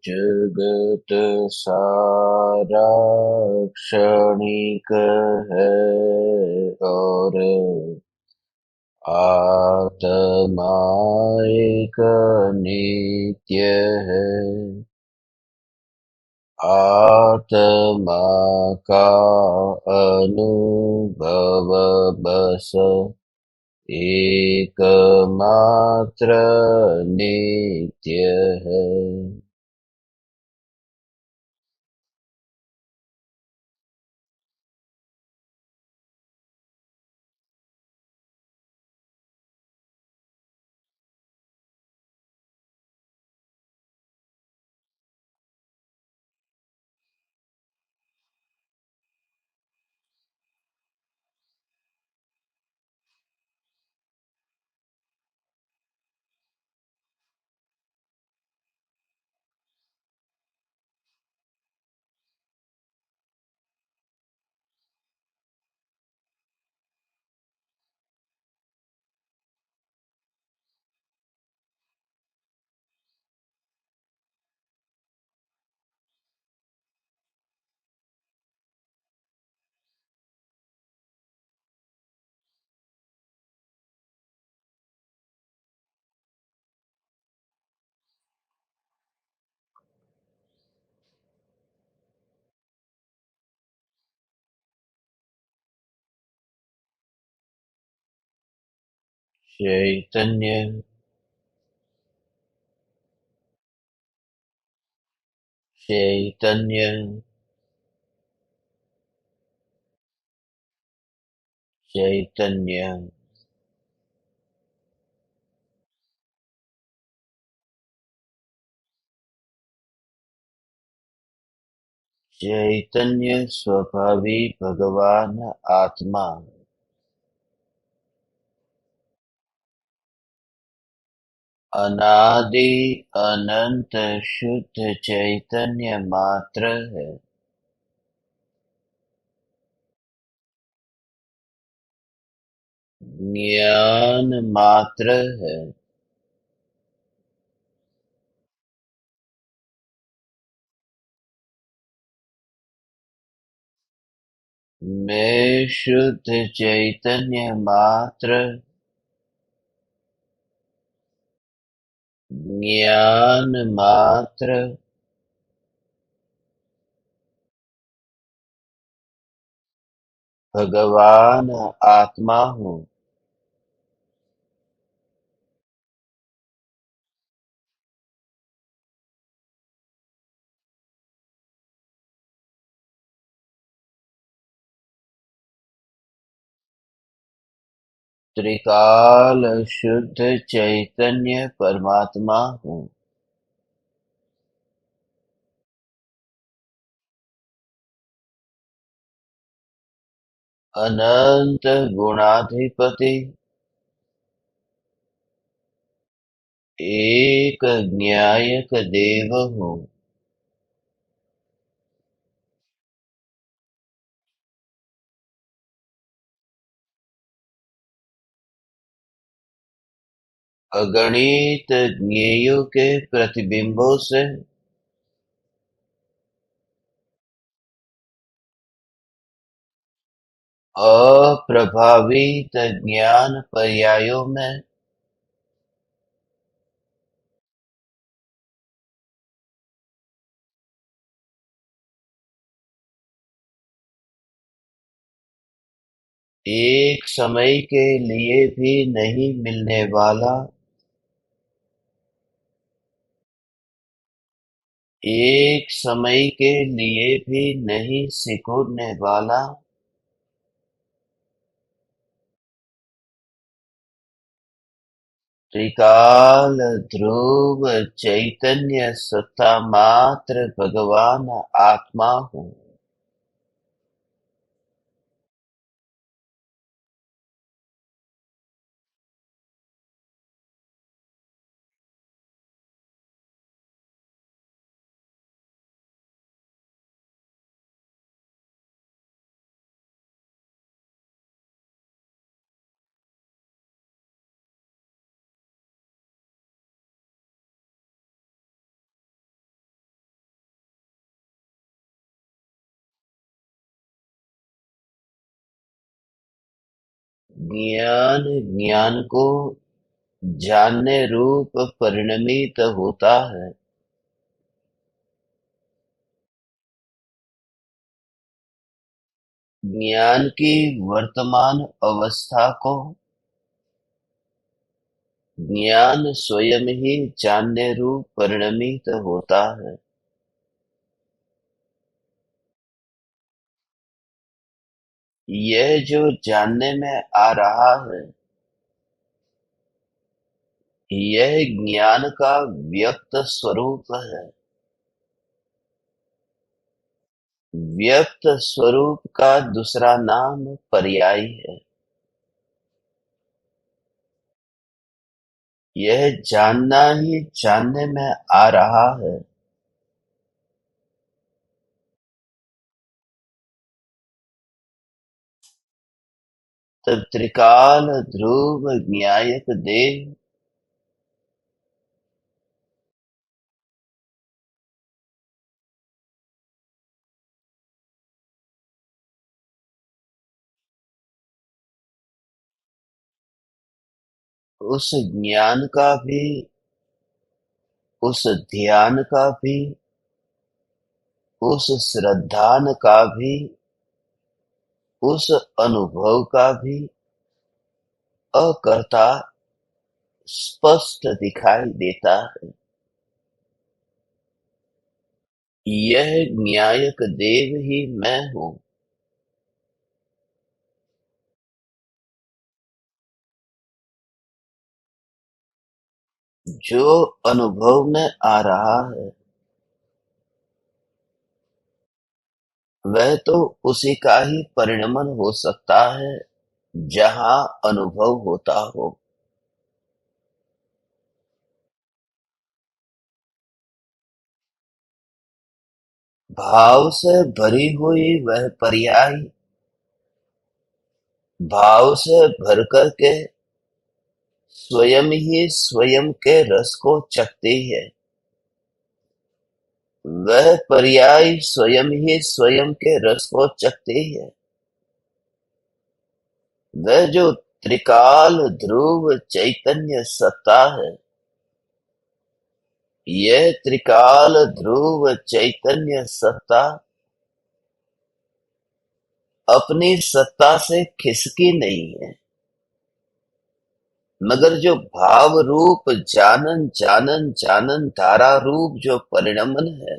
जगत सारा क्षणिक है और आत्मा एक नित्य है। आत्मा का अनुभव बस एकमात्र नित्य है। चैतन्य चैतन्य चैतन्य चैतन्य स्वभावी भगवान आत्मा अनादि अनंत शुद्ध चैतन्य मात्र है। ज्ञान मात्र है। मैं शुद्ध चैतन्य मात्र ज्ञान मात्र भगवान आत्मा हूँ। त्रिकाल शुद्ध चैतन्य परमात्मा हूँ। अनंत गुणाधिपति एक न्यायक देव हूँ। अगणित ज्ञेयों के प्रतिबिंबों से अप्रभावित ज्ञान पर्यायों में एक समय के लिए भी नहीं मिलने वाला, एक समय के लिए भी नहीं सिकुड़ने वाला, त्रिकाल ध्रुव चैतन्य सत्ता मात्र भगवान आत्मा हूँ। ज्ञान ज्ञान को जानने रूप परिणमित होता है। ज्ञान की वर्तमान अवस्था को ज्ञान स्वयं ही जानने रूप परिणमित होता है। यह जो जानने में आ रहा है, यह ज्ञान का व्यक्त स्वरूप है। व्यक्त स्वरूप का दूसरा नाम पर्याय है। यह जानना ही जानने में आ रहा है। तब त्रिकाल ध्रुव ज्ञायक देव उस ज्ञान का भी, उस ध्यान का भी, उस श्रद्धान का भी, उस अनुभव का भी अकर्ता स्पष्ट दिखाई देता है। यह न्यायक देव ही मैं हूँ। जो अनुभव में आ रहा है, वह तो उसी का ही परिणमन हो सकता है जहाँ अनुभव होता हो। भाव से भरी हुई वह पर्याय भाव से भर कर के स्वयं ही स्वयं के रस को चखती है। वह पर्याय स्वयं ही स्वयं के रस को चखती है। वह जो त्रिकाल ध्रुव चैतन्य सत्ता है, यह त्रिकाल ध्रुव चैतन्य सत्ता अपनी सत्ता से खिसकी नहीं है, मगर जो भाव रूप जानन जानन जानन धारा रूप जो परिणमन है,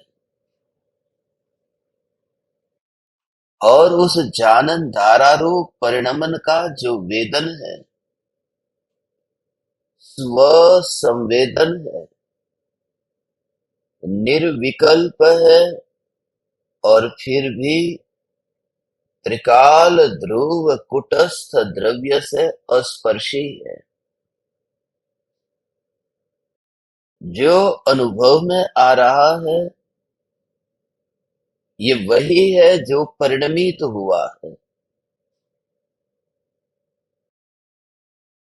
और उस जानन धारा रूप परिणमन का जो वेदन है, स्व संवेदन है, निर्विकल्प है, और फिर भी त्रिकाल ध्रुव कुटस्थ द्रव्य से अस्पर्शी है। जो अनुभव में आ रहा है, ये वही है जो परिणमित हुआ है,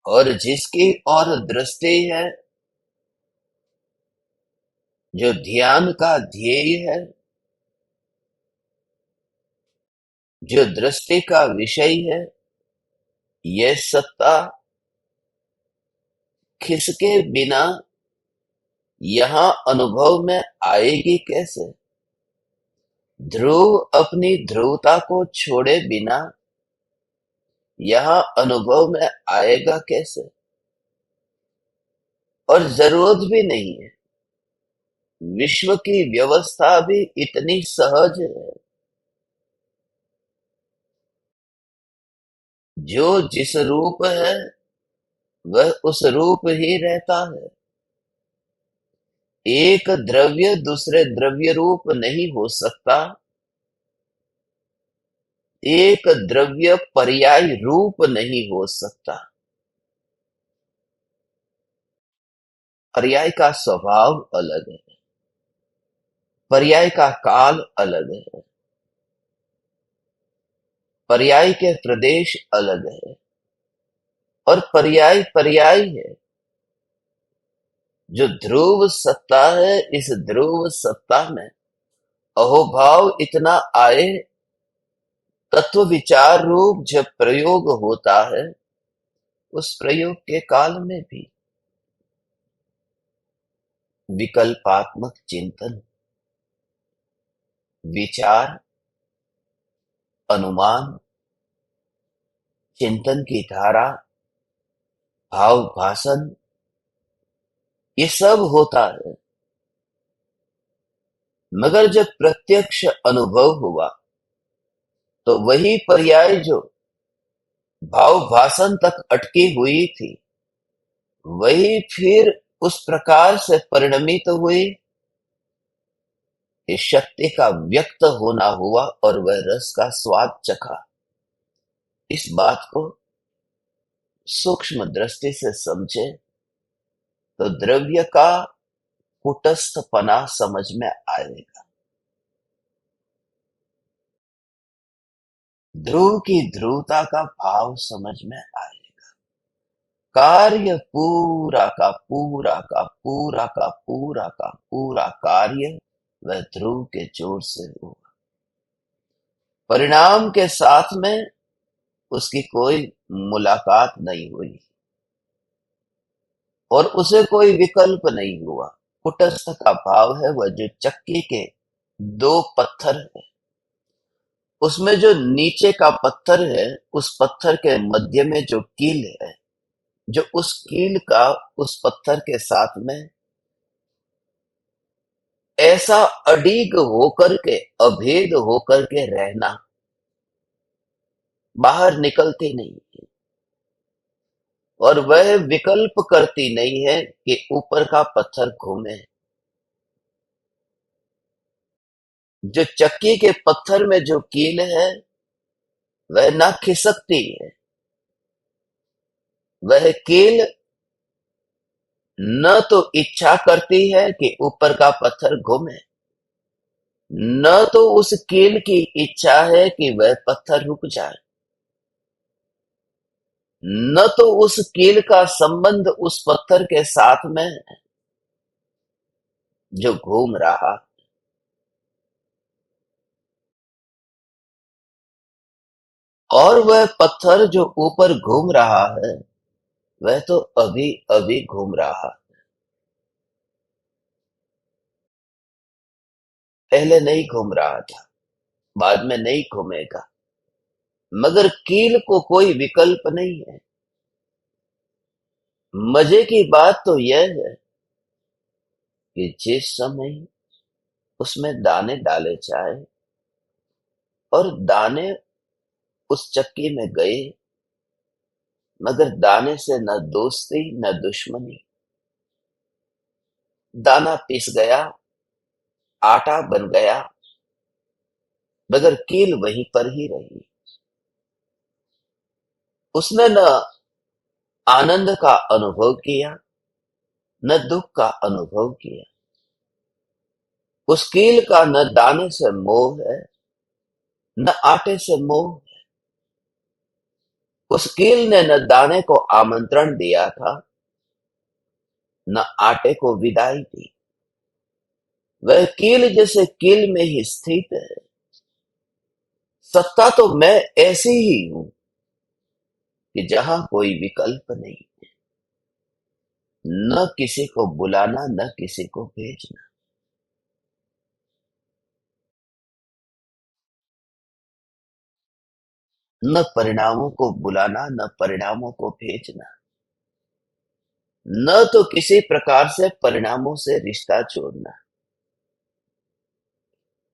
और जिसकी और दृष्टि है, जो ध्यान का ध्येय है, जो दृष्टि का विषय है, यह सत्ता खिसके बिना यहाँ अनुभव में आएगी कैसे? ध्रुव अपनी ध्रुवता को छोड़े बिना यहाँ अनुभव में आएगा कैसे? और जरूरत भी नहीं है। विश्व की व्यवस्था भी इतनी सहज है। जो जिस रूप है, वह उस रूप ही रहता है। एक द्रव्य दूसरे द्रव्य रूप नहीं हो सकता। एक द्रव्य पर्याय रूप नहीं हो सकता। पर्याय का स्वभाव अलग है। पर्याय का काल अलग है। पर्याय के प्रदेश अलग है। और पर्याय पर्याय है। जो ध्रुव सत्ता है, इस ध्रुव सत्ता में अहोभाव इतना आए, तत्व विचार रूप जब प्रयोग होता है, उस प्रयोग के काल में भी विकल्पात्मक चिंतन, विचार, अनुमान, चिंतन की धारा, भाव भाषण, ये सब होता है। मगर जब प्रत्यक्ष अनुभव हुआ तो वही पर्याय जो भाव भाषण तक अटकी हुई थी, वही फिर उस प्रकार से परिणमित हुई कि शक्ति का व्यक्त होना हुआ और वह रस का स्वाद चखा। इस बात को सूक्ष्म दृष्टि से समझे तो द्रव्य का कुटस्थपना समझ में आएगा। ध्रुव की ध्रुवता का भाव समझ में आएगा। कार्य पूरा का पूरा का पूरा का पूरा का पूरा कार्य वह ध्रुव के जोर से हुआ। परिणाम के साथ में उसकी कोई मुलाकात नहीं हुई और उसे कोई विकल्प नहीं हुआ। कुटस्थ का भाव है वह जो चक्की के दो पत्थर है, उसमें जो नीचे का पत्थर है, उस पत्थर के मध्य में जो कील है, जो उस कील का उस पत्थर के साथ में ऐसा अडिग होकर के, अभेद होकर के रहना, बाहर निकलती नहीं है और वह विकल्प करती नहीं है कि ऊपर का पत्थर घूमे। जो चक्की के पत्थर में जो कील है वह ना खिसकती है, वह कील न तो इच्छा करती है कि ऊपर का पत्थर घूमे, न तो उस कील की इच्छा है कि वह पत्थर रुक जाए, न तो उस कील का संबंध उस पत्थर के साथ में जो घूम रहा। और वह पत्थर जो ऊपर घूम रहा है वह तो अभी अभी घूम रहा, पहले नहीं घूम रहा था, बाद में नहीं घूमेगा। मगर कील को कोई विकल्प नहीं है। मजे की बात तो यह है कि जिस समय उसमें दाने डाले जाए और दाने उस चक्की में गए, मगर दाने से न दोस्ती न दुश्मनी, दाना पिस गया, आटा बन गया, मगर कील वहीं पर ही रही। उसने न आनंद का अनुभव किया, न दुख का अनुभव किया। उस कील का न दाने से मोह है, न आटे से मोह। उस कील ने न दाने को आमंत्रण दिया था, न आटे को विदाई दी। वह कील जैसे कील में ही स्थित है। सत्ता तो मैं ऐसी ही हूं कि जहां कोई विकल्प नहीं, न किसी को बुलाना न किसी को भेजना, न परिणामों को बुलाना न परिणामों को भेजना, न तो किसी प्रकार से परिणामों से रिश्ता जोड़ना।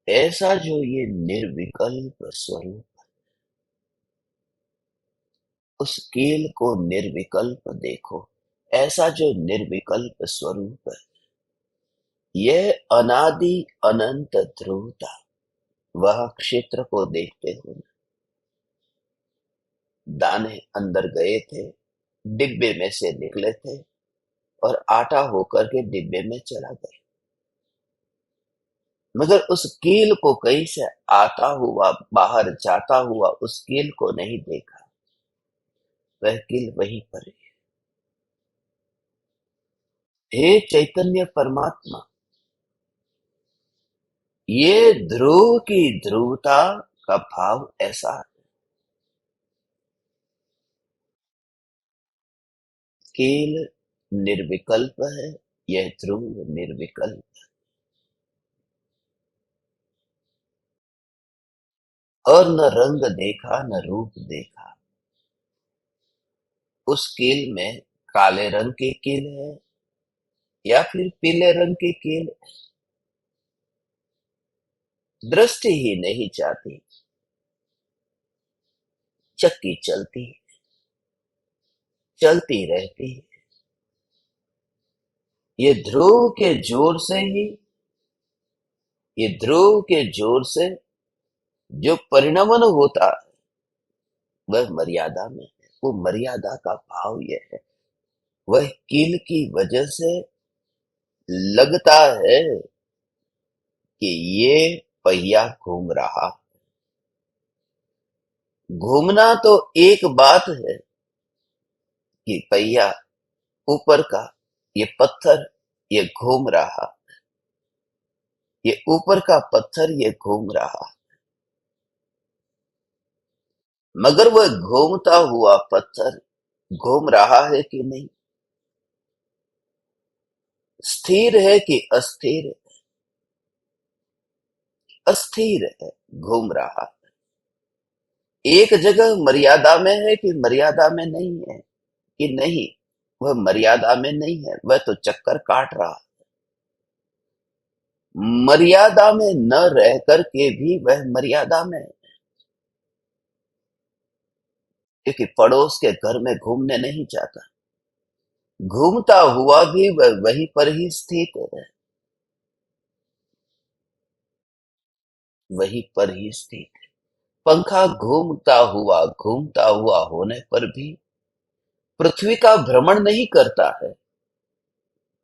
ऐसा जो ये निर्विकल्प स्वरूप, उस कील को निर्विकल्प देखो। ऐसा जो निर्विकल्प स्वरूप है, यह अनादि अनंत ध्रुवता, वह क्षेत्र को देखते हुए दाने अंदर गए थे, डिब्बे में से निकले थे और आटा होकर के डिब्बे में चला गया। मगर उस कील को कहीं से आता हुआ बाहर जाता हुआ उस कील को नहीं देखा। वह कील वहीं पर है। हे चैतन्य परमात्मा, ये ध्रुव की ध्रुवता का भाव ऐसा है। कील निर्विकल्प है, यह ध्रुव निर्विकल्प। और न रंग देखा न रूप देखा। उस कील में काले रंग की कील है या फिर पीले रंग की कील, दृष्टि ही नहीं जाती। चक्की चलती रहती है। ये ध्रुव के जोर से ही, ये ध्रुव के जोर से जो परिणमन होता है वह मर्यादा में है। वो मर्यादा का भाव यह है, वह कील की वजह से लगता है कि ये पहिया घूम रहा। घूमना तो एक बात है कि पहिया ऊपर का ये पत्थर ये घूम रहा, ये ऊपर का पत्थर ये घूम रहा, मगर वह घूमता हुआ पत्थर घूम रहा है कि नहीं, स्थिर है कि अस्थिर, अस्थिर है, घूम रहा। एक जगह मर्यादा में है कि मर्यादा में नहीं है, कि नहीं, वह मर्यादा में नहीं है, वह तो चक्कर काट रहा। मर्यादा में न रह करके भी वह मर्यादा में है, क्योंकि पड़ोस के घर में घूमने नहीं जाता। घूमता हुआ भी वह वहीं पर ही स्थित है, वहीं पर ही स्थित है। पंखा घूमता हुआ होने पर भी पृथ्वी का भ्रमण नहीं करता है,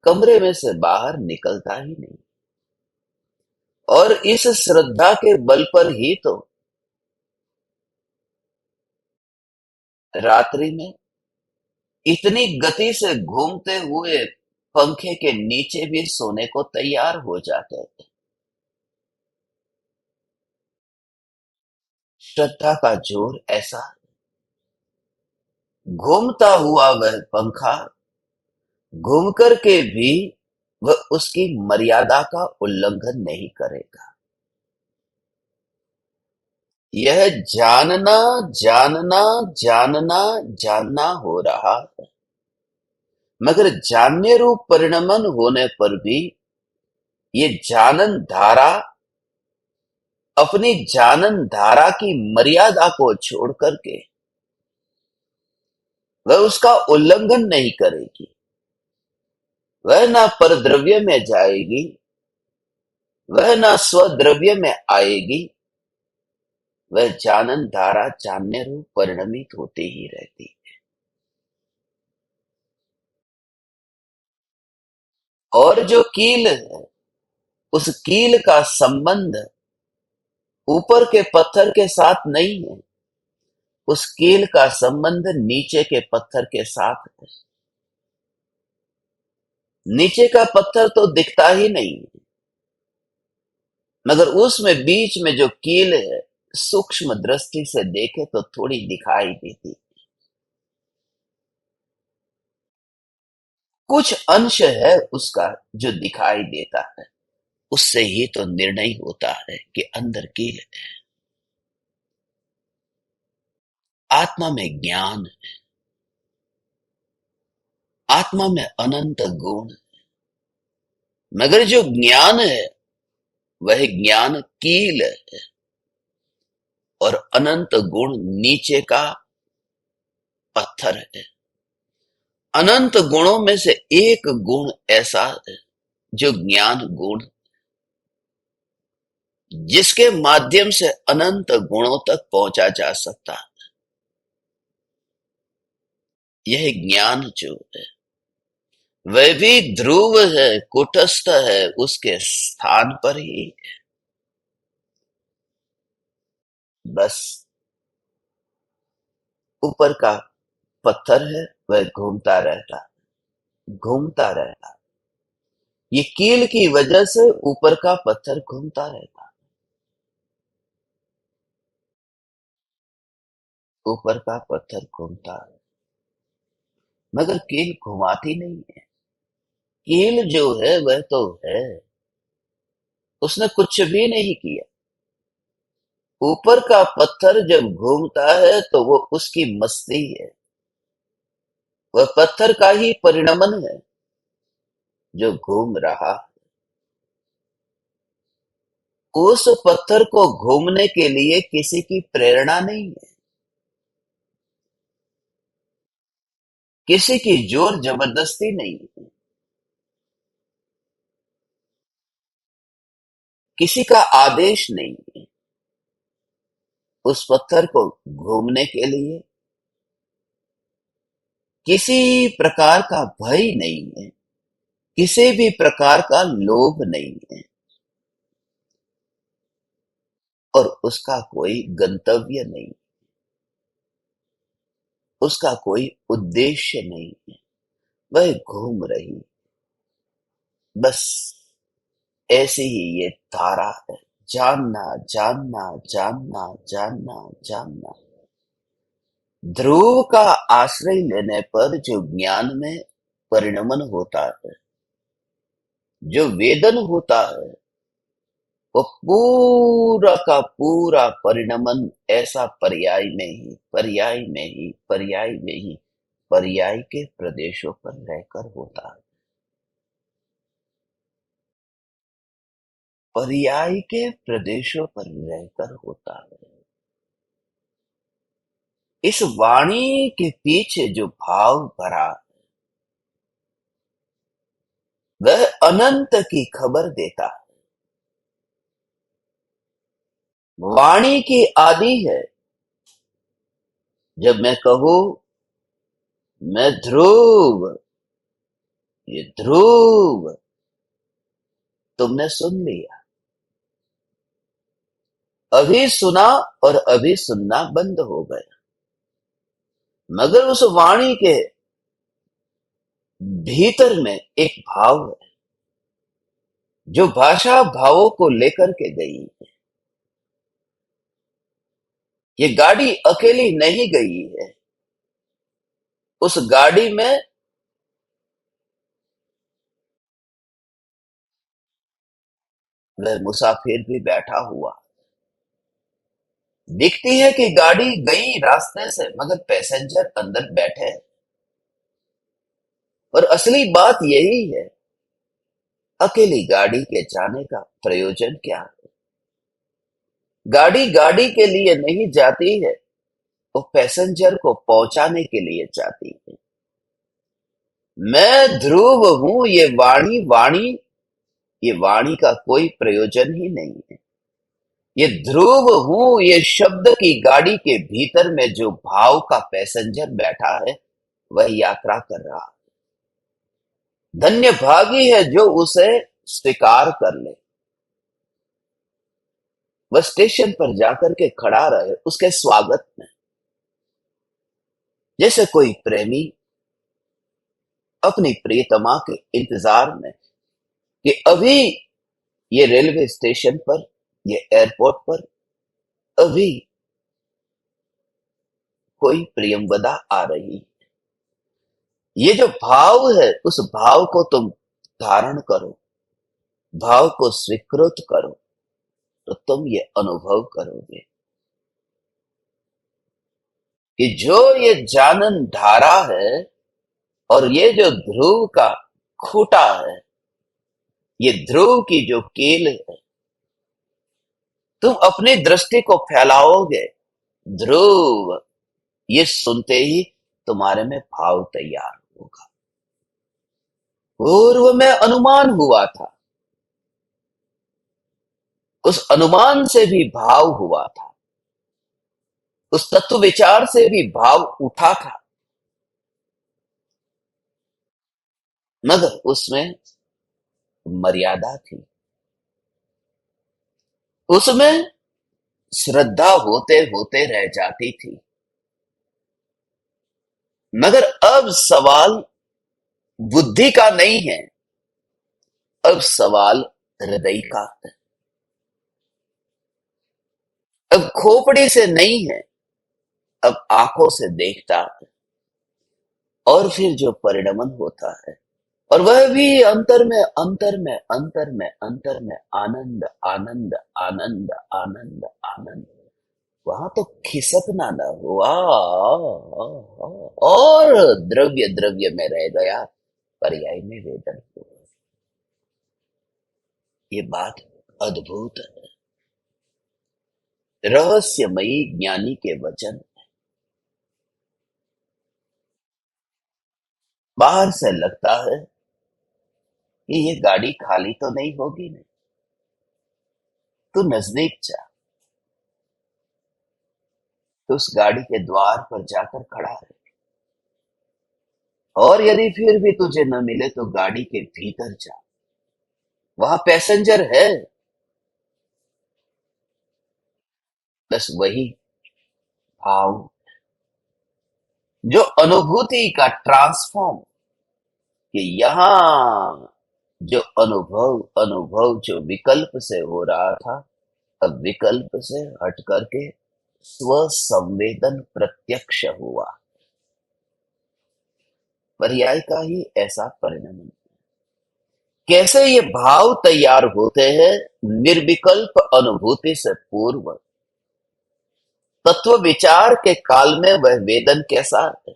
कमरे में से बाहर निकलता ही नहीं। और इस श्रद्धा के बल पर ही तो रात्रि में इतनी गति से घूमते हुए पंखे के नीचे भी सोने को तैयार हो जाते थे। श्रद्धा का जोर ऐसा, घूमता हुआ वह पंखा घूम कर के भी वह उसकी मर्यादा का उल्लंघन नहीं करेगा। यह जानना जानना जानना जानना हो रहा है, मगर जानने रूप परिणमन होने पर भी ये जानन धारा अपनी जानन धारा की मर्यादा को छोड़ करके वह उसका उल्लंघन नहीं करेगी। वह ना परद्रव्य में जाएगी, वह ना स्वद्रव्य में आएगी, वह जानन धारा जानने रूप परिणमित होती ही रहती। और जो कील है, उस कील का संबंध ऊपर के पत्थर के साथ नहीं है, उस कील का संबंध नीचे के पत्थर के साथ है। नीचे का पत्थर तो दिखता ही नहीं, मगर उसमें बीच में जो कील है, सूक्ष्म दृष्टि से देखे तो थोड़ी दिखाई देती। कुछ अंश है उसका जो दिखाई देता है, उससे ही तो निर्णय होता है कि अंदर कील है। आत्मा में ज्ञान, आत्मा में अनंत गुण, मगर जो ज्ञान है वह ज्ञान कील है और अनंत गुण नीचे का पत्थर है। अनंत गुणों में से एक गुण ऐसा है जो ज्ञान गुण, जिसके माध्यम से अनंत गुणों तक पहुंचा जा सकता है। यह ज्ञान जो है वह भी ध्रुव है, कुटस्थ है, उसके स्थान पर ही बस ऊपर का पत्थर है, वह घूमता रहता, घूमता रहता। ये कील की वजह से ऊपर का पत्थर घूमता रहता, ऊपर का पत्थर घूमता है। मगर कील घुमाती नहीं है। कील जो है वह तो है, उसने कुछ भी नहीं किया। ऊपर का पत्थर जब घूमता है तो वो उसकी मस्ती है। वह पत्थर का ही परिणमन है जो घूम रहा। उस पत्थर को घूमने के लिए किसी की प्रेरणा नहीं है, किसी की जोर जबरदस्ती नहीं है, किसी का आदेश नहीं है। उस पत्थर को घूमने के लिए किसी प्रकार का भय नहीं है, किसी भी प्रकार का लोभ नहीं है, और उसका कोई गंतव्य नहीं, उसका कोई उद्देश्य नहीं है। वह घूम रही, बस ऐसी ही ये धारा है। जानना, जानना, जानना, जानना, जानना। ध्रुव का आश्रय लेने पर जो ज्ञान में परिणमन होता है, जो वेदन होता है, वो पूरा का पूरा परिणमन ऐसा पर्याय में ही, पर्याय में ही, पर्याय में ही, पर्याय के प्रदेशों पर रहकर होता है। पर्याय के प्रदेशों पर रहकर होता है। इस वाणी के पीछे जो भाव भरा, वह अनंत की खबर देता है। वाणी की आदि है। जब मैं कहूं मैं ध्रुव, ये ध्रुव, तुमने सुन लिया। अभी सुना और अभी सुनना बंद हो गया। मगर उस वाणी के भीतर में एक भाव है, जो भाषा भावों को लेकर के गई है। ये गाड़ी अकेली नहीं गई है। उस गाड़ी में वह मुसाफिर भी बैठा हुआ। दिखती है कि गाड़ी गई रास्ते से, मगर पैसेंजर अंदर बैठे हैं। और असली बात यही है, अकेली गाड़ी के जाने का प्रयोजन क्या है? गाड़ी गाड़ी के लिए नहीं जाती है, वो पैसेंजर को पहुंचाने के लिए जाती है। मैं ध्रुव हूं, ये वाणी, वाणी, ये वाणी का कोई प्रयोजन ही नहीं है। ये ध्रुव हूं, ये शब्द की गाड़ी के भीतर में जो भाव का पैसेंजर बैठा है, वह यात्रा कर रहा है। धन्य भागी है जो उसे स्वीकार कर ले। वह स्टेशन पर जाकर के खड़ा रहे उसके स्वागत में, जैसे कोई प्रेमी अपनी प्रियतमा के इंतजार में कि अभी ये रेलवे स्टेशन पर, ये एयरपोर्ट पर अभी कोई प्रियमवदा आ रही। ये जो भाव है, उस भाव को तुम धारण करो, भाव को स्वीकृत करो, तो तुम ये अनुभव करोगे कि जो ये जानन धारा है और ये जो ध्रुव का खूटा है, ये ध्रुव की जो कील है, तुम अपनी दृष्टि को फैलाओगे, ध्रुव, ये सुनते ही तुम्हारे में भाव तैयार होगा। पूर्व में अनुमान हुआ था, उस अनुमान से भी भाव हुआ था, उस तत्व विचार से भी भाव उठा था, मगर उसमें मर्यादा थी। उसमें श्रद्धा होते होते रह जाती थी। मगर अब सवाल बुद्धि का नहीं है, अब सवाल हृदय का है। अब खोपड़ी से नहीं है, अब आंखों से देखता है। और फिर जो परिणमन होता है, और वह भी अंतर में अंतर में अंतर में अंतर में आनंद आनंद आनंद आनंद आनंद। वहां तो खिसकना न हुआ और द्रव्य द्रव्य में रह गया, पर्याय में वेदन हुआ। ये बात अद्भुत है, रहस्यमयी ज्ञानी के वचन। बाहर से लगता है कि ये गाड़ी खाली तो नहीं होगी नहीं। तू नजदीक जा, तो उस गाड़ी के द्वार पर जाकर खड़ा है, और यदि फिर भी तुझे न मिले तो गाड़ी के भीतर जा, वहां पैसेंजर है। बस वही भाव, जो अनुभूति का ट्रांसफॉर्म, कि यहां जो अनुभव अनुभव जो विकल्प से हो रहा था, अब विकल्प से हट करके स्व संवेदन प्रत्यक्ष हुआ। पर्याय का ही ऐसा परिणाम। कैसे ये भाव तैयार होते हैं? निर्विकल्प अनुभूति से पूर्व तत्व विचार के काल में वह वेदन कैसा है,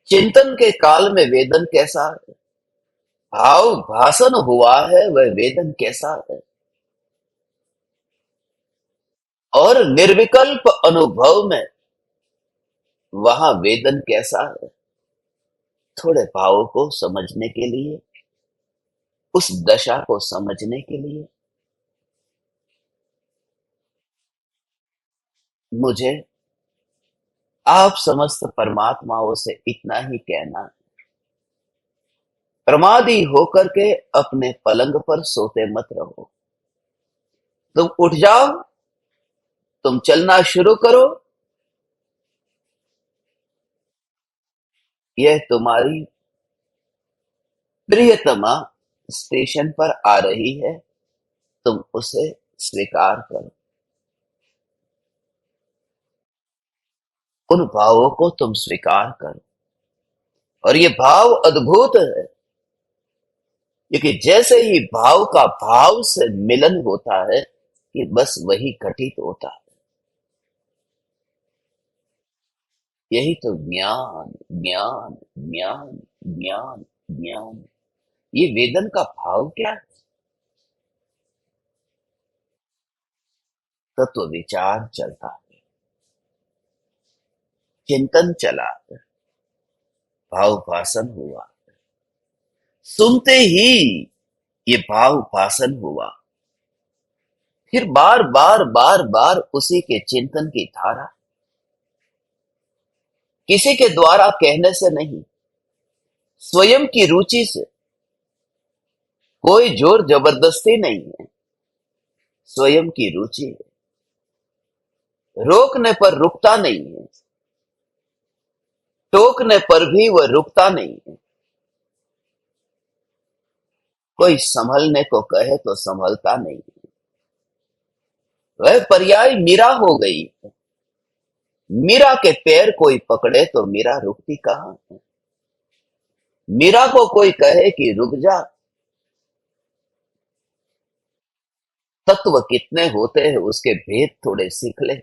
चिंतन के काल में वेदन कैसा है, भाव भाषण हुआ है वह वेदन कैसा है, और निर्विकल्प अनुभव में वहां वेदन कैसा है। थोड़े भावों को समझने के लिए, उस दशा को समझने के लिए मुझे आप समस्त परमात्माओं से इतना ही कहना है, प्रमादी होकर के अपने पलंग पर सोते मत रहो। तुम उठ जाओ, तुम चलना शुरू करो। यह तुम्हारी प्रियतमा स्टेशन पर आ रही है, तुम उसे स्वीकार करो। उन भावों को तुम स्वीकार करो, और ये भाव अद्भुत है, क्योंकि जैसे ही भाव का भाव से मिलन होता है, कि बस वही घटित होता है। यही तो ज्ञान ज्ञान ज्ञान ज्ञान ज्ञान। ये वेदन का भाव क्या है? तत्व विचार चलता है, चिंतन चला, भाव भाषण हुआ, सुनते ही ये भाव भाषण हुआ, फिर बार बार बार बार उसी के चिंतन की धारा, किसी के द्वारा कहने से नहीं, स्वयं की रुचि से। कोई जोर जबरदस्ती नहीं है, स्वयं की रुचि है। रोकने पर रुकता नहीं है, टोकने पर भी वह रुकता नहीं है। कोई संभलने को कहे तो संभलता नहीं है। वह पर्याय मीरा हो गई। मीरा के पैर कोई पकड़े तो मीरा रुकती कहां है। मीरा को कोई कहे कि रुक जा, तत्व कितने होते हैं उसके भेद थोड़े सीख ले।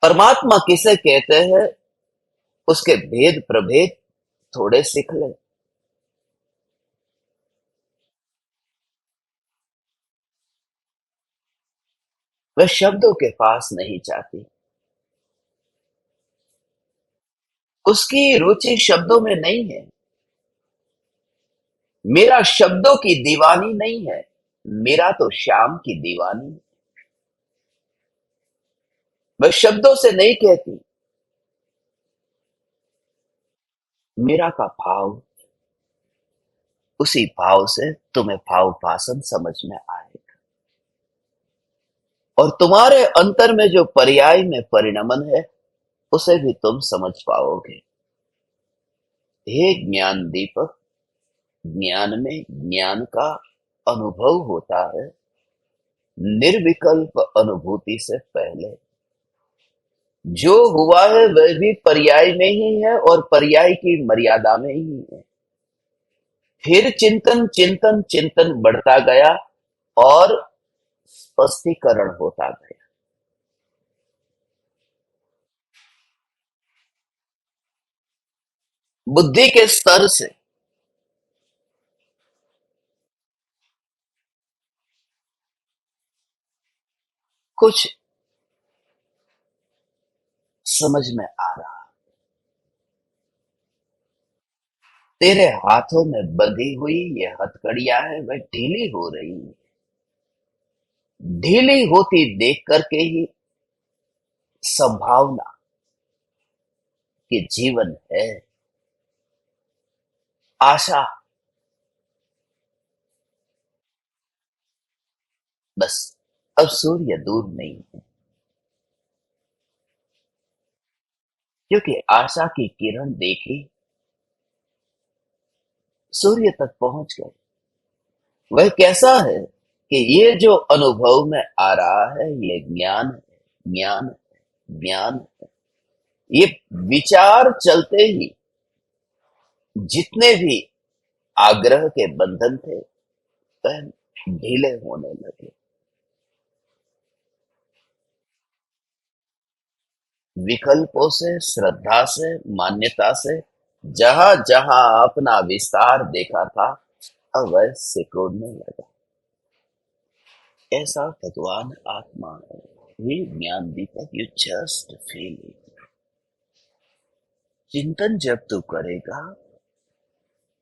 परमात्मा किसे कहते हैं उसके भेद प्रभेद थोड़े सीख ले। वह शब्दों के पास नहीं जाती, उसकी रुचि शब्दों में नहीं है। मेरा शब्दों की दीवानी नहीं है, मेरा तो श्याम की दीवानी। वह शब्दों से नहीं कहती, मेरा का भाव, उसी भाव से तुम्हें भाव भाषण समझ में आएगा, और तुम्हारे अंतर में जो पर्याय में परिणमन है उसे भी तुम समझ पाओगे। हे ज्ञान दीपक, ज्ञान में ज्ञान का अनुभव होता है, निर्विकल्प अनुभूति से पहले। जो हुआ है वह भी पर्याय में ही है और पर्याय की मर्यादा में ही है। फिर चिंतन चिंतन चिंतन बढ़ता गया और स्पष्टीकरण होता गया। बुद्धि के स्तर से कुछ समझ में आ रहा। तेरे हाथों में बंधी हुई ये हथकड़ियां है, वह ढीली हो रही है। ढीली होती देख करके ही संभावना कि जीवन है, आशा, बस अब सूर्य दूर नहीं है, क्योंकि आशा की किरण देखी, सूर्य तक पहुंच गए। वह कैसा है कि ये जो अनुभव में आ रहा है ये ज्ञान है, ज्ञान है, ज्ञान है। ये विचार चलते ही जितने भी आग्रह के बंधन थे वह ढीले होने लगे। विकल्पों से, श्रद्धा से, मान्यता से जहां जहां अपना विस्तार देखा था, अब वह सिकुड़ने लगा। ऐसा भगवान आत्मा है। ये ज्ञान दीपक, यू जस्ट फील इट। चिंतन जब तू करेगा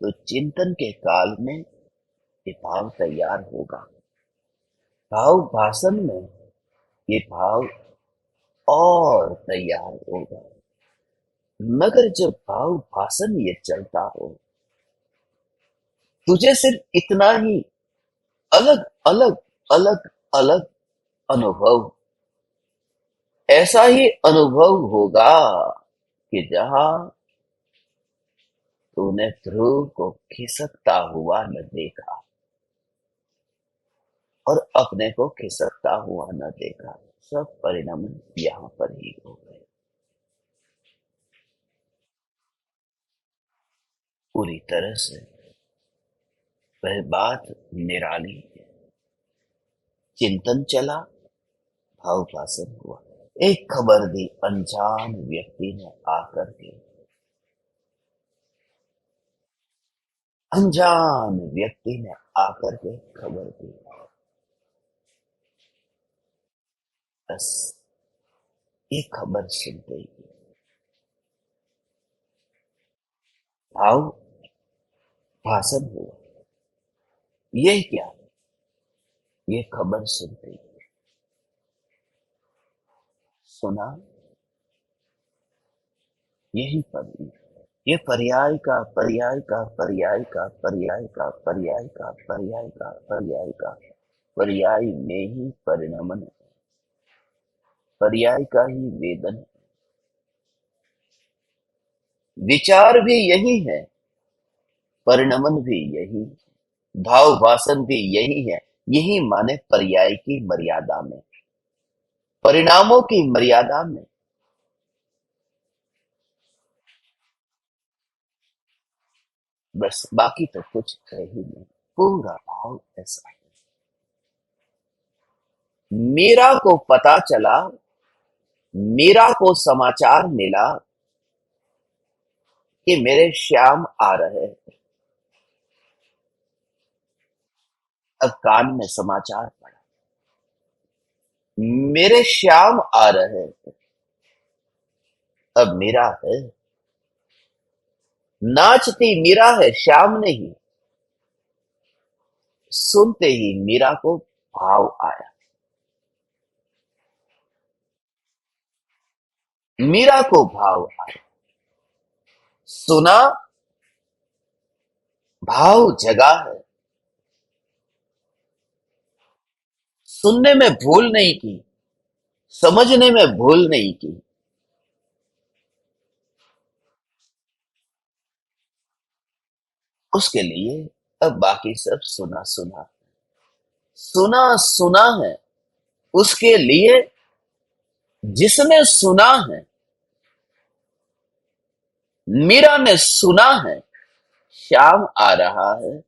तो चिंतन के काल में ये भाव तैयार होगा। भाव भाषण में ये भाव और तैयार होगा। मगर जब भाव भाषण ये चलता हो, तुझे सिर्फ इतना ही अलग अलग अलग अलग अनुभव, ऐसा ही अनुभव होगा कि जहां तूने ध्रुव को खिसकता हुआ न देखा और अपने को खिसकता हुआ न देखा, सब परिणाम यहाँ पर ही हो गए। पूरी तरह से वह बात निराली है। चिंतन चला, भाव भाषण हुआ। एक खबर दी अनजान व्यक्ति ने आकर के, अनजान व्यक्ति ने आकर के खबर दी। बस ये खबर सुनते ही भाव भाषण हुआ। ये क्या, ये खबर सुनते ही सुना, यही पर ये पर्याय का पर्याय का पर्याय का पर्याय का पर्याय का पर्याय का पर्याय का पर्याय में ही परिणमन, पर्याय का ही वेदन। विचार भी यही है, परिणमन भी यही, भाव भाषण भी यही है। यही माने पर्याय की मर्यादा में, परिणामों की मर्यादा में। बस बाकी तो कुछ है ही नहीं। पूरा भाव ऐसा है। मीरा को पता चला, मीरा को समाचार मिला कि मेरे श्याम आ रहे हैं। अब कान में समाचार पड़ा, मेरे श्याम आ रहे हैं। अब मीरा है, नाचती मीरा है, श्याम नहीं। सुनते ही मीरा को भाव आया, मीरा को भाव आया। सुना, भाव जगा है। सुनने में भूल नहीं की, समझने में भूल नहीं की। उसके लिए अब बाकी सब सुना सुना, सुना सुना है। उसके लिए जिसने सुना है, मीरा ने सुना है, श्याम आ रहा है,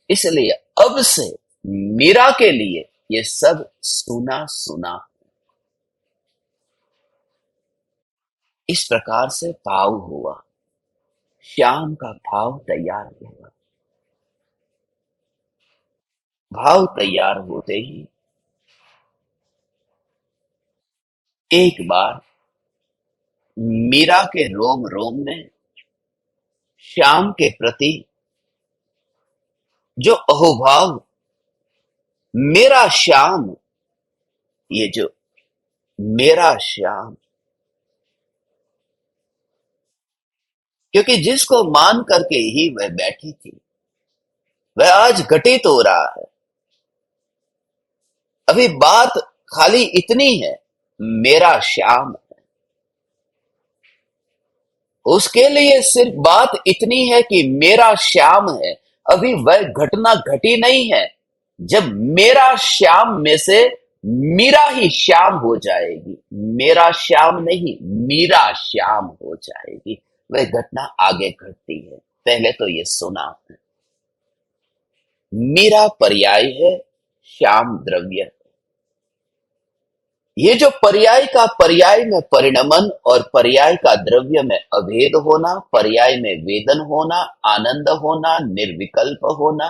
इसलिए अब से मीरा के लिए ये सब सुना सुना। इस प्रकार से भाव हुआ, श्याम का भाव तैयार हुआ। भाव तैयार होते ही एक बार मीरा के रोम रोम में श्याम के प्रति जो अहोभाव, मेरा श्याम, ये जो मेरा श्याम, क्योंकि जिसको मान करके ही वह बैठी थी वह आज घटित हो रहा है। अभी बात खाली इतनी है, मेरा श्याम। उसके लिए सिर्फ बात इतनी है कि मेरा श्याम है। अभी वह घटना घटी नहीं है जब मेरा श्याम में से मीरा ही श्याम हो जाएगी। मेरा श्याम नहीं, मीरा श्याम हो जाएगी। वह घटना आगे घटती है। पहले तो ये सुना है, मीरा पर्याय है, श्याम द्रव्य है। ये जो पर्याय का पर्याय में परिणमन और पर्याय का द्रव्य में अभेद होना, पर्याय में वेदन होना, आनंद होना, निर्विकल्प होना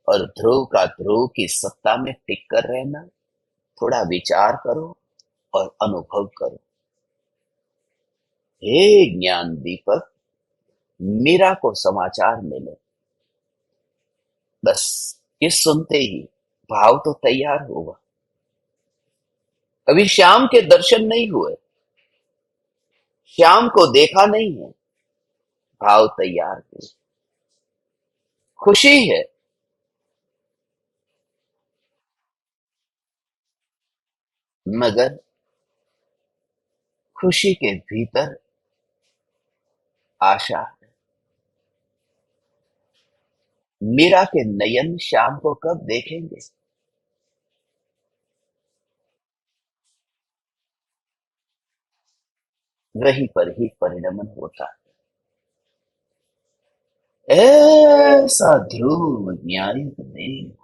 और ध्रुव का ध्रुव की सत्ता में टिक कर रहना, थोड़ा विचार करो और अनुभव करो। हे ज्ञान दीपक, मीरा को समाचार मिले, बस ये सुनते ही भाव तो तैयार होगा। अभी श्याम के दर्शन नहीं हुए, श्याम को देखा नहीं है, भाव तैयार हुए। खुशी है, मगर खुशी के भीतर आशा है। मीरा के नयन श्याम को कब देखेंगे? वहीं पर ही परिणमन होता है। ऐसा ध्रुव न्याय देव,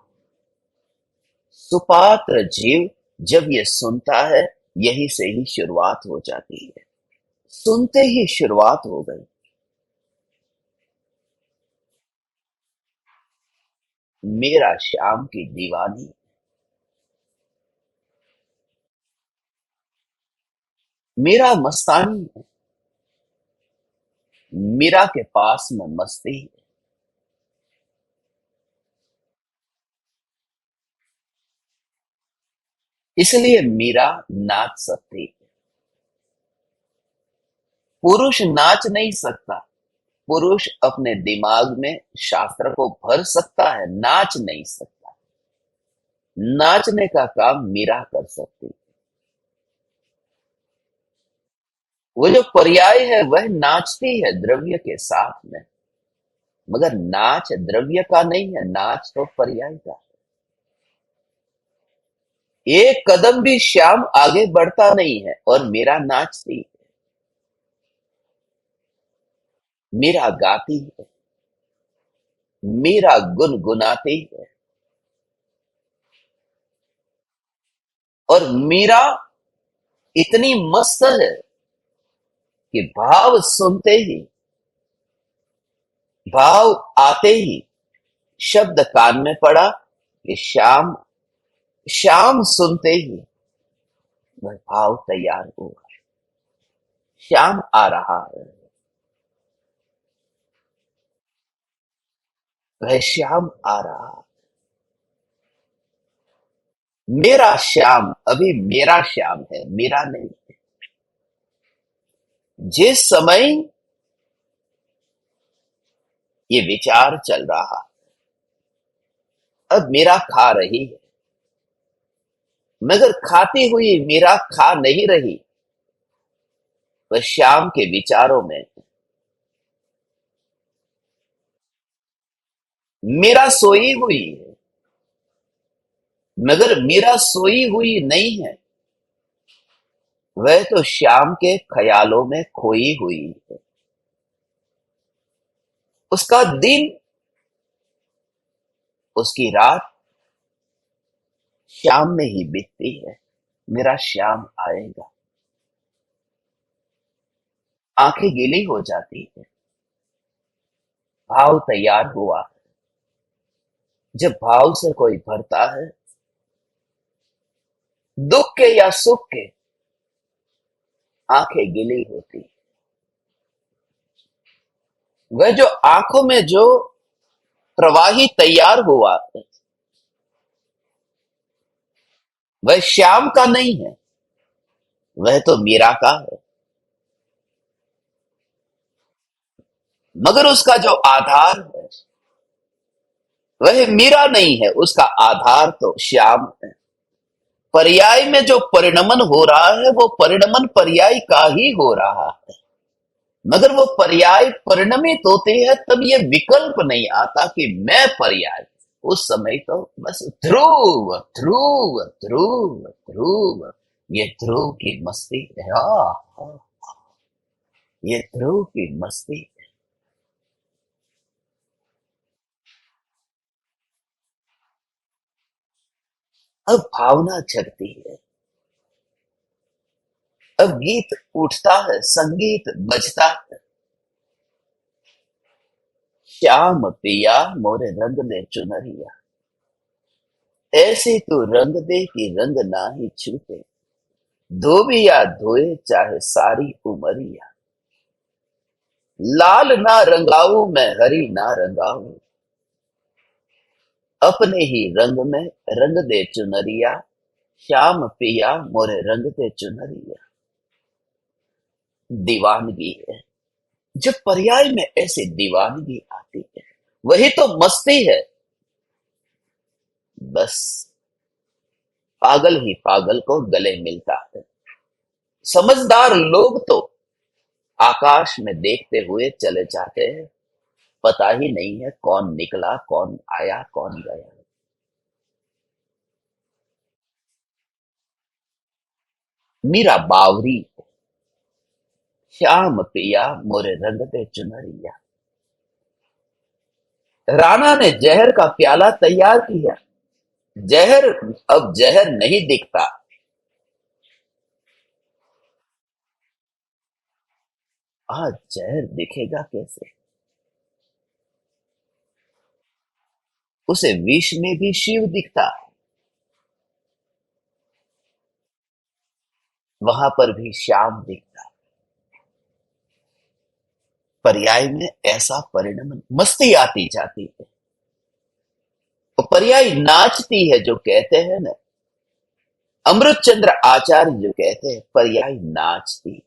सुपात्र जीव जब ये सुनता है, यहीं से ही शुरुआत हो जाती है। सुनते ही शुरुआत हो गई। मेरा श्याम की दीवानी, मेरा मस्तानी है, मीरा के पास में मस्ती है। इसलिए मीरा नाच सकती है। पुरुष नाच नहीं सकता। पुरुष अपने दिमाग में शास्त्र को भर सकता है, नाच नहीं सकता। नाचने का काम मीरा कर सकती है। वो जो पर्याय है वह नाचती है द्रव्य के साथ में, मगर नाच द्रव्य का नहीं है, नाच तो पर्याय का है। एक कदम भी श्याम आगे बढ़ता नहीं है और मीरा नाचती है, मीरा गाती है, मीरा गुनगुनाती है। और मीरा इतनी मस्त है कि भाव सुनते ही, भाव आते ही शब्द कान में पड़ा कि श्याम। श्याम सुनते ही वह भाव तैयार हुआ, श्याम आ रहा है। वह श्याम आ रहा है। मेरा श्याम अभी मेरा श्याम है, मेरा नहीं। जिस समय ये विचार चल रहा, अब मीरा खा रही है, मगर खाती हुई मीरा खा नहीं रही, वह श्याम के विचारों में। मीरा सोई हुई है, मगर मीरा सोई हुई नहीं है। वह तो श्याम के ख्यालों में खोई हुई है। उसका दिन, उसकी रात श्याम में ही बीतती है। मेरा श्याम आएगा। आंखें गीली हो जाती है। भाव तैयार हुआ। जब भाव से कोई भरता है, दुख के या सुख के, आंखें गीली होती। वह जो आंखों में जो प्रवाही तैयार हुआ है, वह श्याम का नहीं है, वह तो मीरा का है। मगर उसका जो आधार है, वह मीरा नहीं है, उसका आधार तो श्याम है। पर्याय में जो परिणमन हो रहा है, वो परिणमन पर्याय का ही हो रहा है। मगर वो पर्याय परिणमित होते हैं, तब ये विकल्प नहीं आता कि मैं पर्याय। उस समय तो बस ध्रुव ध्रुव ध्रुव ध्रुव, ये ध्रुव की मस्ती है। ये ध्रुव की मस्ती। अब भावना जगती है। अब गीत उठता है, संगीत बजता है। श्याम पिया मोरे रंग दे चुनरिया, ऐसे तो रंग दे कि रंग ना ही छूटे। धोबिया धोए चाहे सारी उमरिया, लाल ना रंगाऊ मैं हरी ना रंगाऊ, अपने ही रंग में रंग दे चुनरिया। श्याम पिया मोरे रंग दे चुनरिया। दीवानगी है। जब पर्याय में ऐसे दीवानगी आती है, वही तो मस्ती है। बस पागल ही पागल को गले मिलता है। समझदार लोग तो आकाश में देखते हुए चले जाते हैं। पता ही नहीं है कौन निकला, कौन आया, कौन गया। मीरा बावरी, श्याम पिया मोरे रंग दे चुनरिया। राणा ने जहर का प्याला तैयार किया। जहर, अब जहर नहीं दिखता। आज जहर दिखेगा कैसे? उसे विष में भी शिव दिखता, वहां पर भी श्याम दिखता। पर्याय में ऐसा परिणमन, मस्ती आती जाती है। तो पर्याय नाचती है, जो कहते हैं ना, अमृत चंद्र आचार्य जो कहते हैं, पर्याय नाचती,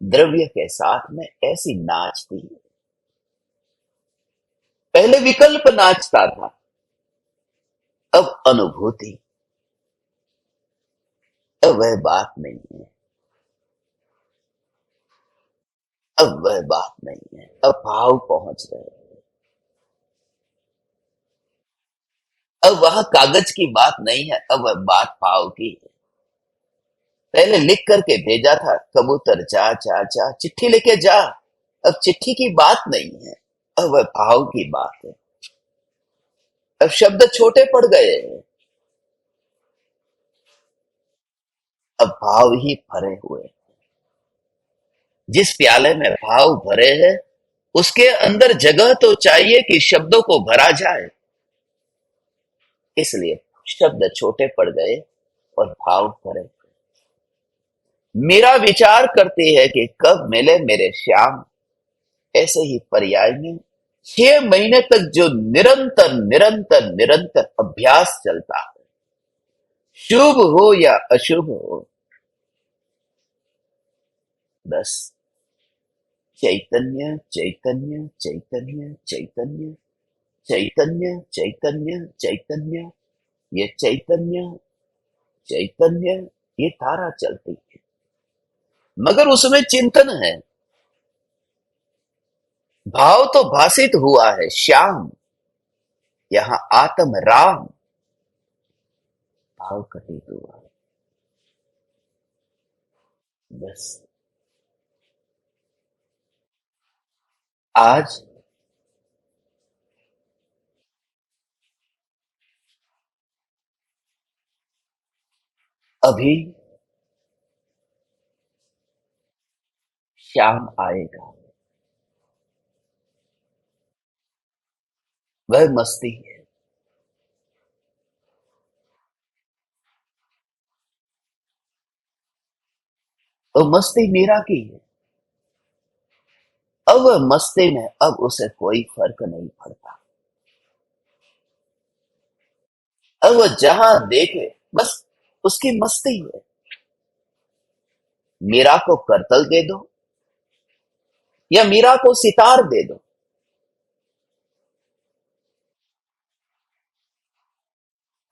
द्रव्य के साथ में ऐसी नाचती है। पहले विकल्प नाचता था, अब अनुभूति। अब वह बात नहीं है। अब वह बात नहीं है। अब भाव पहुंच रहे हैं। अब वह कागज की बात नहीं है, अब वह बात भाव की है। पहले लिख करके भेजा था, कबूतर जा जा जा, चिट्ठी लेके जा। अब चिट्ठी की बात नहीं है, अब वह भाव की बात है। अब शब्द छोटे पड़ गए हैं, अब भाव ही भरे हुए। जिस प्याले में भाव भरे हैं, उसके अंदर जगह तो चाहिए कि शब्दों को भरा जाए। इसलिए शब्द छोटे पड़ गए और भाव भरे। मेरा विचार करती है कि कब मिले मेरे श्याम। ऐसे ही पर्याय में 6 महीने तक जो निरंतर निरंतर निरंतर अभ्यास चलता है, शुभ हो या अशुभ हो, बस चैतन्य चैतन्य चैतन्य चैतन्य चैतन्य चैतन्य चैतन्य, ये चैतन्य चैतन्य, ये धारा चलती है। मगर उसमें चिंतन है। भाव तो भाषित हुआ है श्याम, यहां आत्म राम भाव कथित हुआ है। बस आज अभी शाम आएगा, वह मस्ती है। तो मस्ती मीरा की है। अब वह मस्ती में अब उसे कोई फर्क नहीं पड़ता। अब वह जहां देखे बस उसकी मस्ती है। मीरा को करतल दे दो या मीरा को सितार दे दो,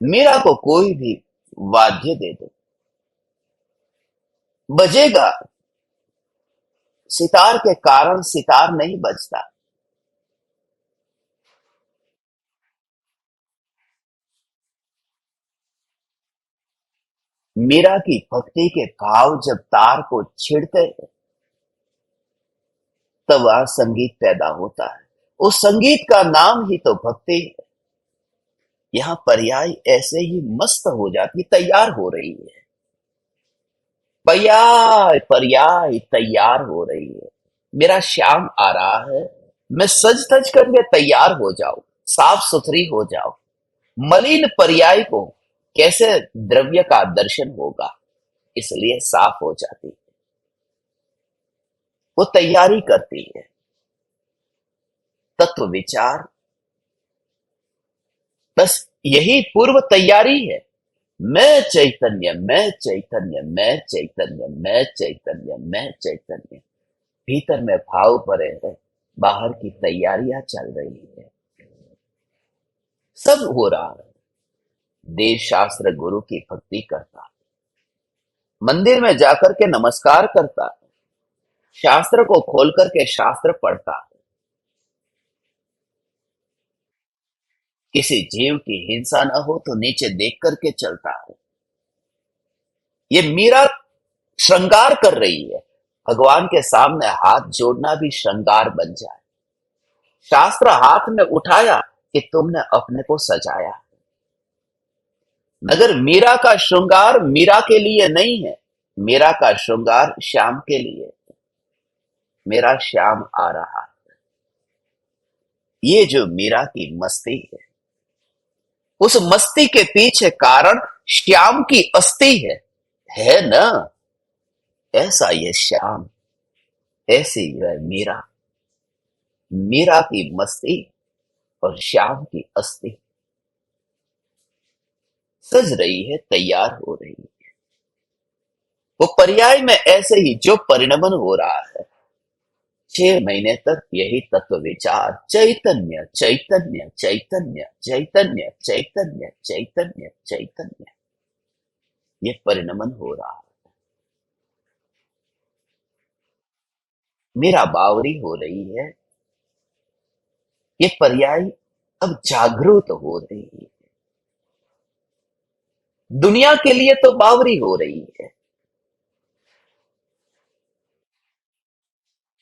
मीरा को कोई भी वाद्य दे दो, बजेगा। सितार के कारण सितार नहीं बजता। मीरा की भक्ति के भाव जब तार को छेड़ते हैं, तब वह संगीत पैदा होता है। उस संगीत का नाम ही तो भक्ति है। यहाँ पर्याय ऐसे ही मस्त हो जाती, तैयार हो रही है। पर्याय पर्याय तैयार हो रही है। मेरा श्याम आ रहा है। मैं सज धज करके तैयार हो जाऊं, साफ सुथरी हो जाऊं। मलिन पर्याय को कैसे द्रव्य का दर्शन होगा, इसलिए साफ हो जाती है। वो तैयारी करती है। तत्व विचार बस यही पूर्व तैयारी है। मैं चैतन्य, मैं चैतन्य, मैं चैतन्य, मैं चैतन्य, मैं चैतन्य। भीतर में भाव भरे है, बाहर की तैयारियां चल रही है। सब हो रहा है। देव शास्त्र गुरु की भक्ति करता, मंदिर में जाकर के नमस्कार करता, शास्त्र को खोल करके शास्त्र पढ़ता, किसी जीव की हिंसा न हो तो नीचे देख करके चलता है। ये मीरा श्रृंगार कर रही है। भगवान के सामने हाथ जोड़ना भी श्रृंगार बन जाए। शास्त्र हाथ में उठाया कि तुमने अपने को सजाया। मगर मीरा का श्रृंगार मीरा के लिए नहीं है। मीरा का श्रृंगार श्याम के लिए। मेरा श्याम आ रहा है। ये जो मीरा की मस्ती है, उस मस्ती के पीछे कारण श्याम की अस्थि है ना। ऐसा ये श्याम, ऐसी यह मीरा। मीरा की मस्ती और श्याम की अस्थि सज रही है, तैयार हो रही है। वो पर्याय में ऐसे ही जो परिणमन हो रहा है, 6 महीने तक यही तत्व विचार, चैतन्य चैतन्य चैतन्य चैतन्य चैतन्य चैतन्य चैतन्य, ये परिणमन हो रहा है। मेरा बावरी हो रही है। ये पर्याय अब जागरूक हो रही है। दुनिया के लिए तो बावरी हो रही है,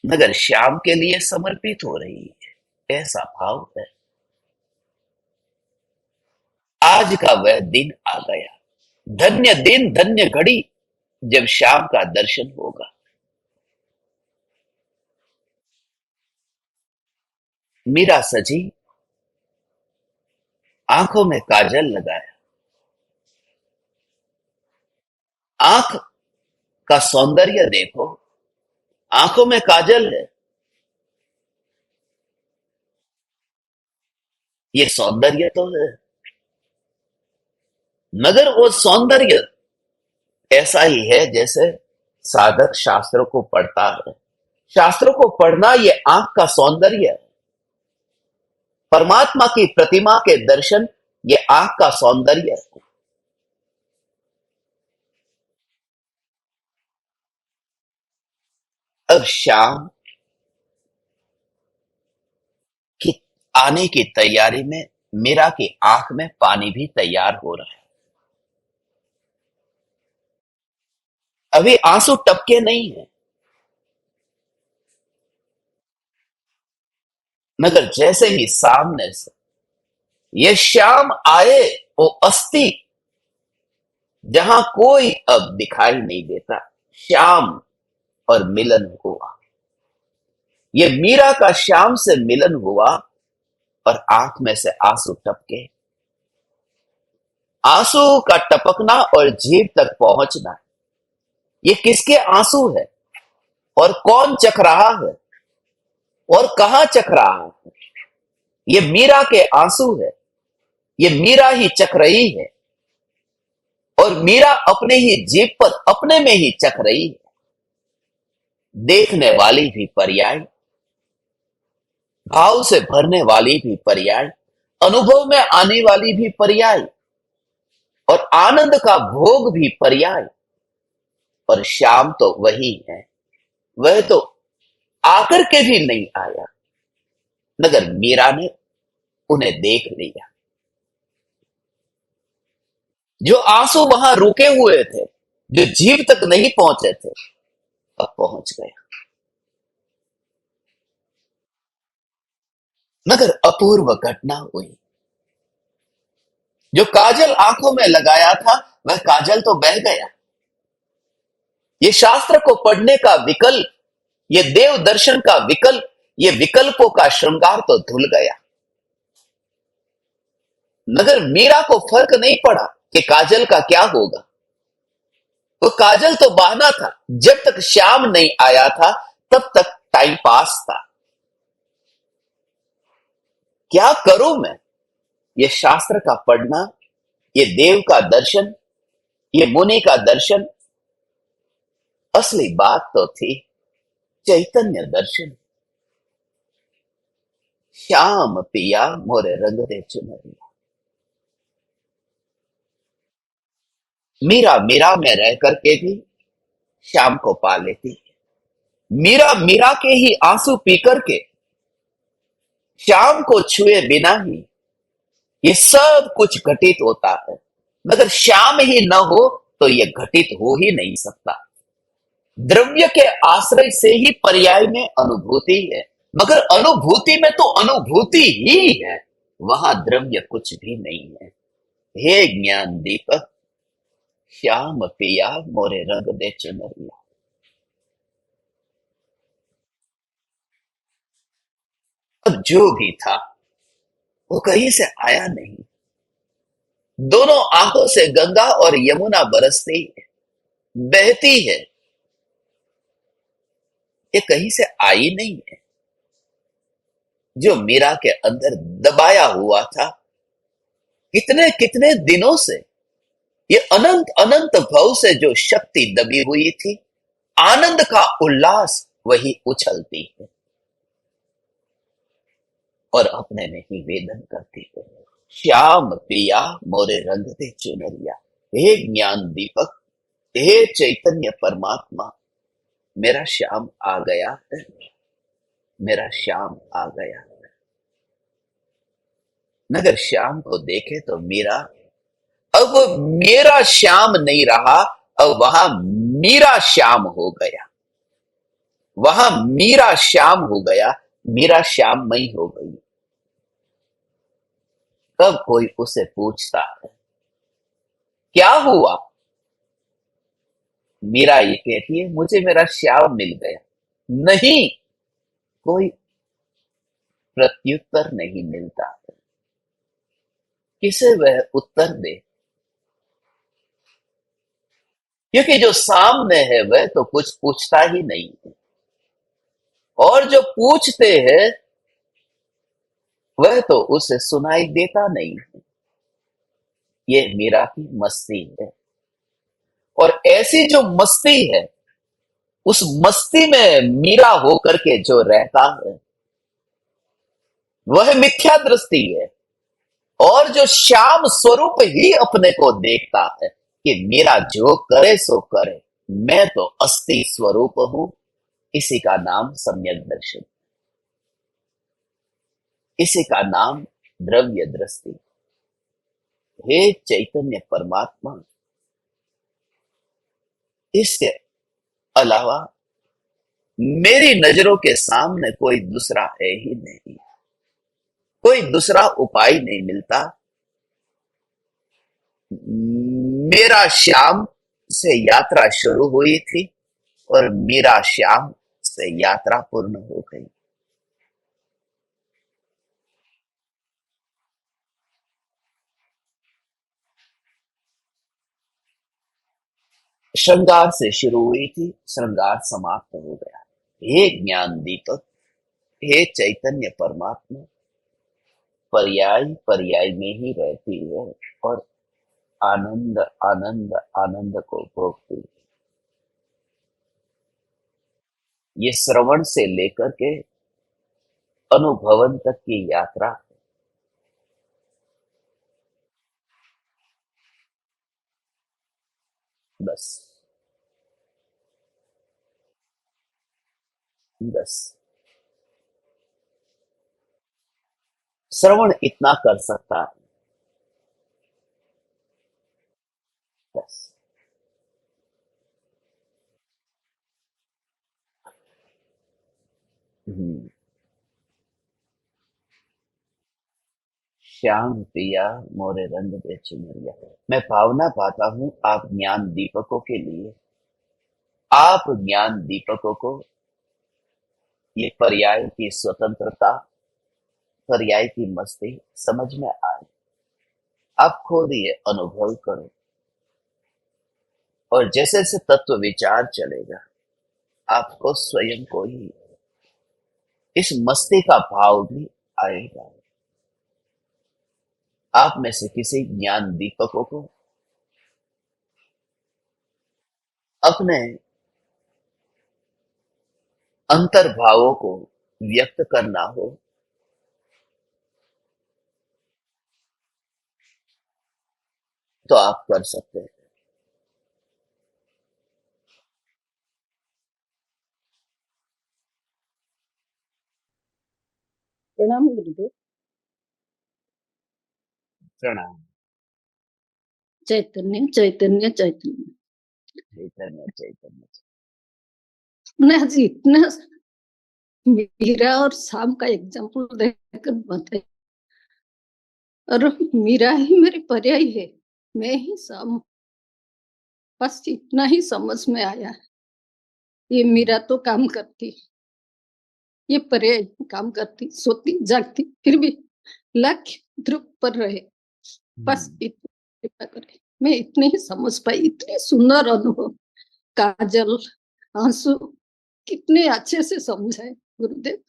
मगर श्याम के लिए समर्पित हो रही है। ऐसा भाव है। आज का वह दिन आ गया, धन्य दिन, धन्य घड़ी, जब श्याम का दर्शन होगा। मीरा सजी, आंखों में काजल लगाया। आंख का सौंदर्य देखो, आंखों में काजल है। ये सौंदर्य तो है, मगर वो सौंदर्य ऐसा ही है जैसे साधक शास्त्रों को पढ़ता है। शास्त्रों को पढ़ना ये आंख का सौंदर्य है। परमात्मा की प्रतिमा के दर्शन ये आंख का सौंदर्य है। अब शाम की आने की तैयारी में मीरा की आंख में पानी भी तैयार हो रहा है। अभी आंसू टपके नहीं है, मगर जैसे ही सामने से ये शाम आए, वो अस्थि जहां कोई अब दिखाई नहीं देता, श्याम और मिलन हुआ। ये मीरा का श्याम से मिलन हुआ और आंख में से आंसू टपके। आंसू का टपकना और जीभ तक पहुंचना, ये किसके आंसू है और कौन चख रहा है और कहां चख रहा है? ये मीरा के आंसू है, ये मीरा ही चख रही है और मीरा अपने ही जीभ पर अपने में ही चख रही है। देखने वाली भी पर्याय, भाव से भरने वाली भी पर्याय, अनुभव में आने वाली भी पर्याय और आनंद का भोग भी पर्याय। और श्याम तो वही है, वह तो आकर के भी नहीं आया, मगर मीरा ने उन्हें देख लिया। जो आंसू वहां रुके हुए थे, जो जीभ तक नहीं पहुंचे थे, अब पहुंच गए। मगर अपूर्व घटना हुई। जो काजल आंखों में लगाया था, वह काजल तो बह गया। ये शास्त्र को पढ़ने का विकल्प, ये देव दर्शन का विकल्प, ये विकल्पों का श्रृंगार तो धुल गया। मगर मीरा को फर्क नहीं पड़ा कि काजल का क्या होगा। वो काजल तो बहाना था, जब तक श्याम नहीं आया था तब तक टाइम पास था। क्या करूं मैं? ये शास्त्र का पढ़ना, ये देव का दर्शन, ये मुनि का दर्शन, असली बात तो थी चैतन्य दर्शन। श्याम पिया मोरे रंग दे चुनरिया। मीरा मीरा में रह करके भी श्याम को पा लेती है। मीरा मीरा के ही आंसू पी करके श्याम को छुए बिना ही ये सब कुछ घटित होता है। मगर श्याम ही न हो तो ये घटित हो ही नहीं सकता। द्रव्य के आश्रय से ही पर्याय में अनुभूति है, मगर अनुभूति में तो अनुभूति ही है, वहां द्रव्य कुछ भी नहीं है। हे ज्ञान दीपक, श्याम पिया मोरे रंग दे चुनरिया। अब जो भी था वो कहीं से आया नहीं। दोनों आंखों से गंगा और यमुना बरसती है, बहती है, ये कहीं से आई नहीं है। जो मीरा के अंदर दबाया हुआ था कितने कितने दिनों से, ये अनंत अनंत भव से जो शक्ति दबी हुई थी, आनंद का उल्लास वही उछलती है और अपने में ही वेदन करती है। श्याम पिया मोरे रंग दे चुनरिया। हे ज्ञान दीपक, हे चैतन्य परमात्मा, मेरा श्याम आ गया है, मेरा श्याम आ गया है। मगर श्याम को देखे तो मीरा, अब वो मेरा श्याम नहीं रहा, अब वहां मीरा श्याम हो गया। वहां मीरा श्याम हो गया, मीरा श्याममयी हो गई। तब कोई उसे पूछता है क्या हुआ, मीरा ये कहती है मुझे मेरा श्याम मिल गया। नहीं, कोई प्रत्युत्तर नहीं मिलता। किसे वह उत्तर दे, क्योंकि जो सामने है वह तो कुछ पूछता ही नहीं है, और जो पूछते हैं वह तो उसे सुनाई देता नहीं है। ये मीरा की मस्ती है, और ऐसी जो मस्ती है, उस मस्ती में मीरा होकर के जो रहता है वह मिथ्या दृष्टि है। और जो श्याम स्वरूप ही अपने को देखता है कि मेरा जो करे सो करे, मैं तो अस्थि स्वरूप हूं, इसी का नाम सम्यक दर्शन, इसी का नाम द्रव्य दृष्टि। हे चैतन्य परमात्मा, इसके अलावा मेरी नजरों के सामने कोई दूसरा है ही नहीं, कोई दूसरा उपाय नहीं मिलता। मेरा श्याम से यात्रा शुरू हुई थी और मेरा श्याम से यात्रा पूर्ण हो गई। श्रृंगार से शुरू हुई थी, श्रृंगार समाप्त हो गया। हे ज्ञान दीपक, हे चैतन्य परमात्मा, पर्याय पर्याय में ही रहती है और आनंद आनंद आनंद को भोगती है। ये श्रवण से लेकर के अनुभवन तक की यात्रा। बस, बस श्रवण इतना कर सकता है। बस। हम्म। श्याम पिया मोरे रंग दे चुनरिया। मैं भावना पाता हूं आप ज्ञान दीपकों के लिए, आप ज्ञान दीपकों को ये पर्याय की स्वतंत्रता, पर्याय की मस्ती समझ में आए। आप खुद ये अनुभव करो और जैसे जैसे तत्व विचार चलेगा आपको स्वयं को ही इस मस्ती का भाव भी आएगा। आप में से किसी ज्ञान दीपकों को अपने अंतर्भावों को व्यक्त करना हो तो आप कर सकते हैं। प्रणाम गुरुदेव। प्रणाम। चैतन्य चैतन्य चैतन्य। चैतन्य चैतन्य। मैं आज इतना मीरा और शाम का एग्जाम्पल देखकर बताई, और मीरा ही मेरी पर्याय है, मैं ही शाम। बस इतना ही समझ में आया। ये मीरा तो काम करती, ये पर्याय काम करती, सोती जागती, फिर भी लक्ष्य ध्रुव पर रहे। बस इतना कृपा करे। मैं इतने ही समझ पाई, इतनी सुंदर अनुभव। काजल, आंसू कितने अच्छे से समझाए गुरुदेव।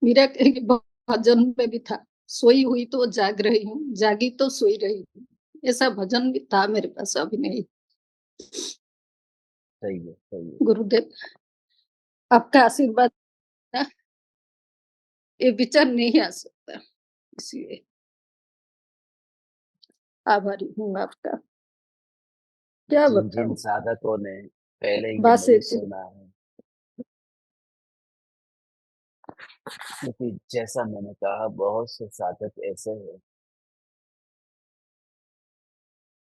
मीरा के भजन में भी था, सोई हुई तो जाग रही हूँ, जागी तो सोई रही हूँ। ऐसा भजन भी था मेरे पास, अभी नहीं। सही है, सही है। गुरुदेव आपका आशीर्वाद ना, ये विचार नहीं आ सकता, इसलिए आभारी हूँ आपका। क्या जिन जिन बताऊं। साधकों ने पहले ये बस नहीं सुना है, क्योंकि जैसा मैंने कहा बहुत से साधक ऐसे हैं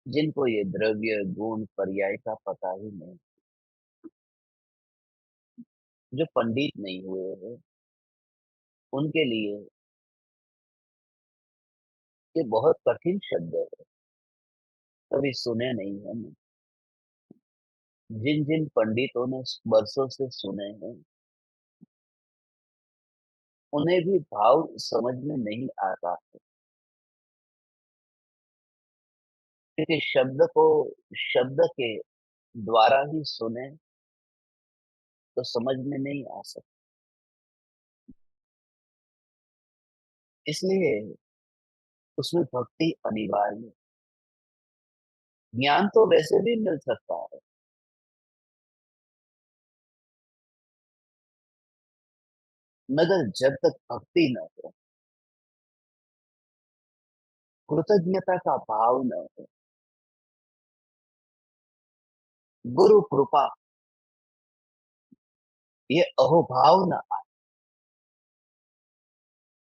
जिनको ये द्रव्य गुण पर्याय का पता ही नहीं, जो पंडित नहीं हुए हैं उनके लिए ये बहुत कठिन शब्द है, कभी सुने नहीं हम। जिन जिन पंडितों ने बरसों से सुने हैं उन्हें भी भाव समझ में नहीं आता, क्योंकि शब्द को शब्द के द्वारा ही सुने तो समझ में नहीं आ सकता। इसलिए उसमें भक्ति अनिवार्य है। ज्ञान तो वैसे भी मिल सकता है, मगर जब तक भक्ति न हो, कृतज्ञता का भाव न हो, गुरु कृपा, ये अहोभाव न आए,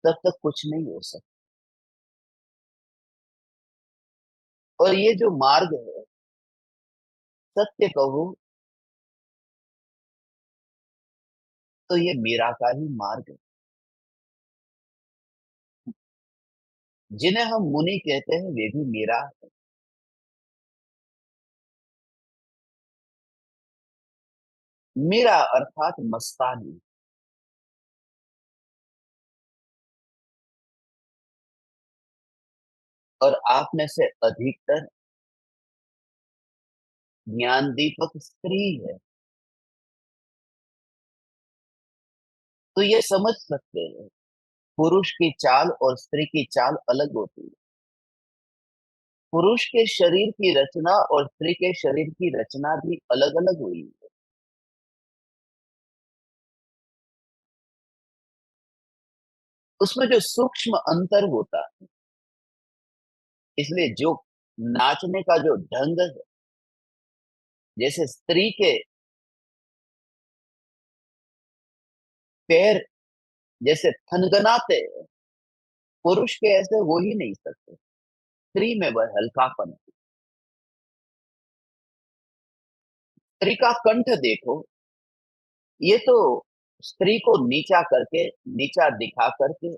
तब तक कुछ नहीं हो सकता। और ये जो मार्ग है, सत्य कहूं तो ये मीरा का ही मार्ग है। जिन्हें हम मुनि कहते हैं वे भी मीरा है। मीरा अर्थात मस्तानी। और आप में से अधिकतर ज्ञान दीपक स्त्री है, तो ये समझ सकते हैं पुरुष की चाल और स्त्री की चाल अलग होती है। पुरुष के शरीर की रचना और स्त्री के शरीर की रचना भी अलग अलग हुई है। उसमें जो सूक्ष्म अंतर होता है, इसलिए जो नाचने का जो ढंग है, जैसे स्त्री के पैर जैसे थनगनाते हैं, पुरुष के ऐसे हो ही नहीं सकते। स्त्री में वह हल्कापन है। स्त्री का कंठ देखो, ये तो स्त्री को नीचा करके, नीचा दिखा करके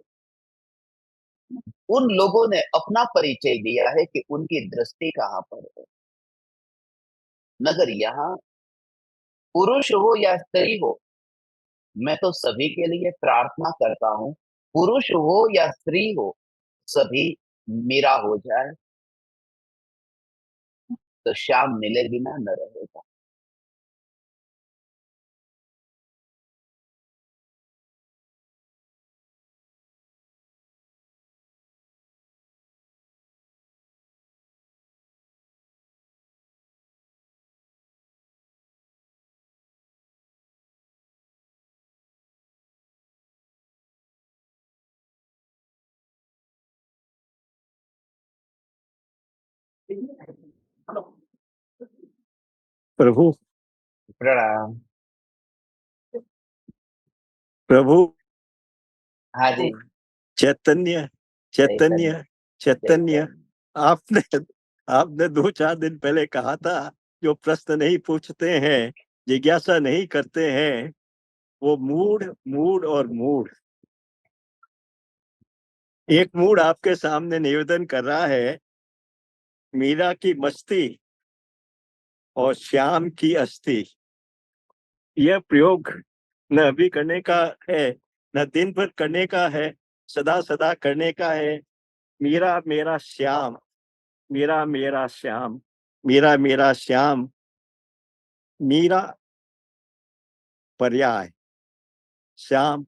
उन लोगों ने अपना परिचय दिया है कि उनकी दृष्टि कहां पर है। मगर यहाँ पुरुष हो या स्त्री हो, मैं तो सभी के लिए प्रार्थना करता हूं, पुरुष हो या स्त्री हो, सभी मेरा हो जाए तो श्याम मिले बिना न रहेगा। प्रभु प्रणाम। प्रभु हाँ जी। चैतन्य चैतन्य। चैतन्य चैतन्य। चैतन्य। आपने आपने 2-4 दिन पहले कहा था, जो प्रश्न नहीं पूछते हैं, जिज्ञासा नहीं करते हैं, वो मूड मूड और मूड। एक मूड आपके सामने निवेदन कर रहा है, मीरा की मस्ती और श्याम की अस्थि। यह प्रयोग न अभी करने का है, न दिन भर करने का है, सदा सदा करने का है। मीरा मेरा श्याम, मीरा मेरा श्याम, मीरा मेरा श्याम। मीरा पर्याय, श्याम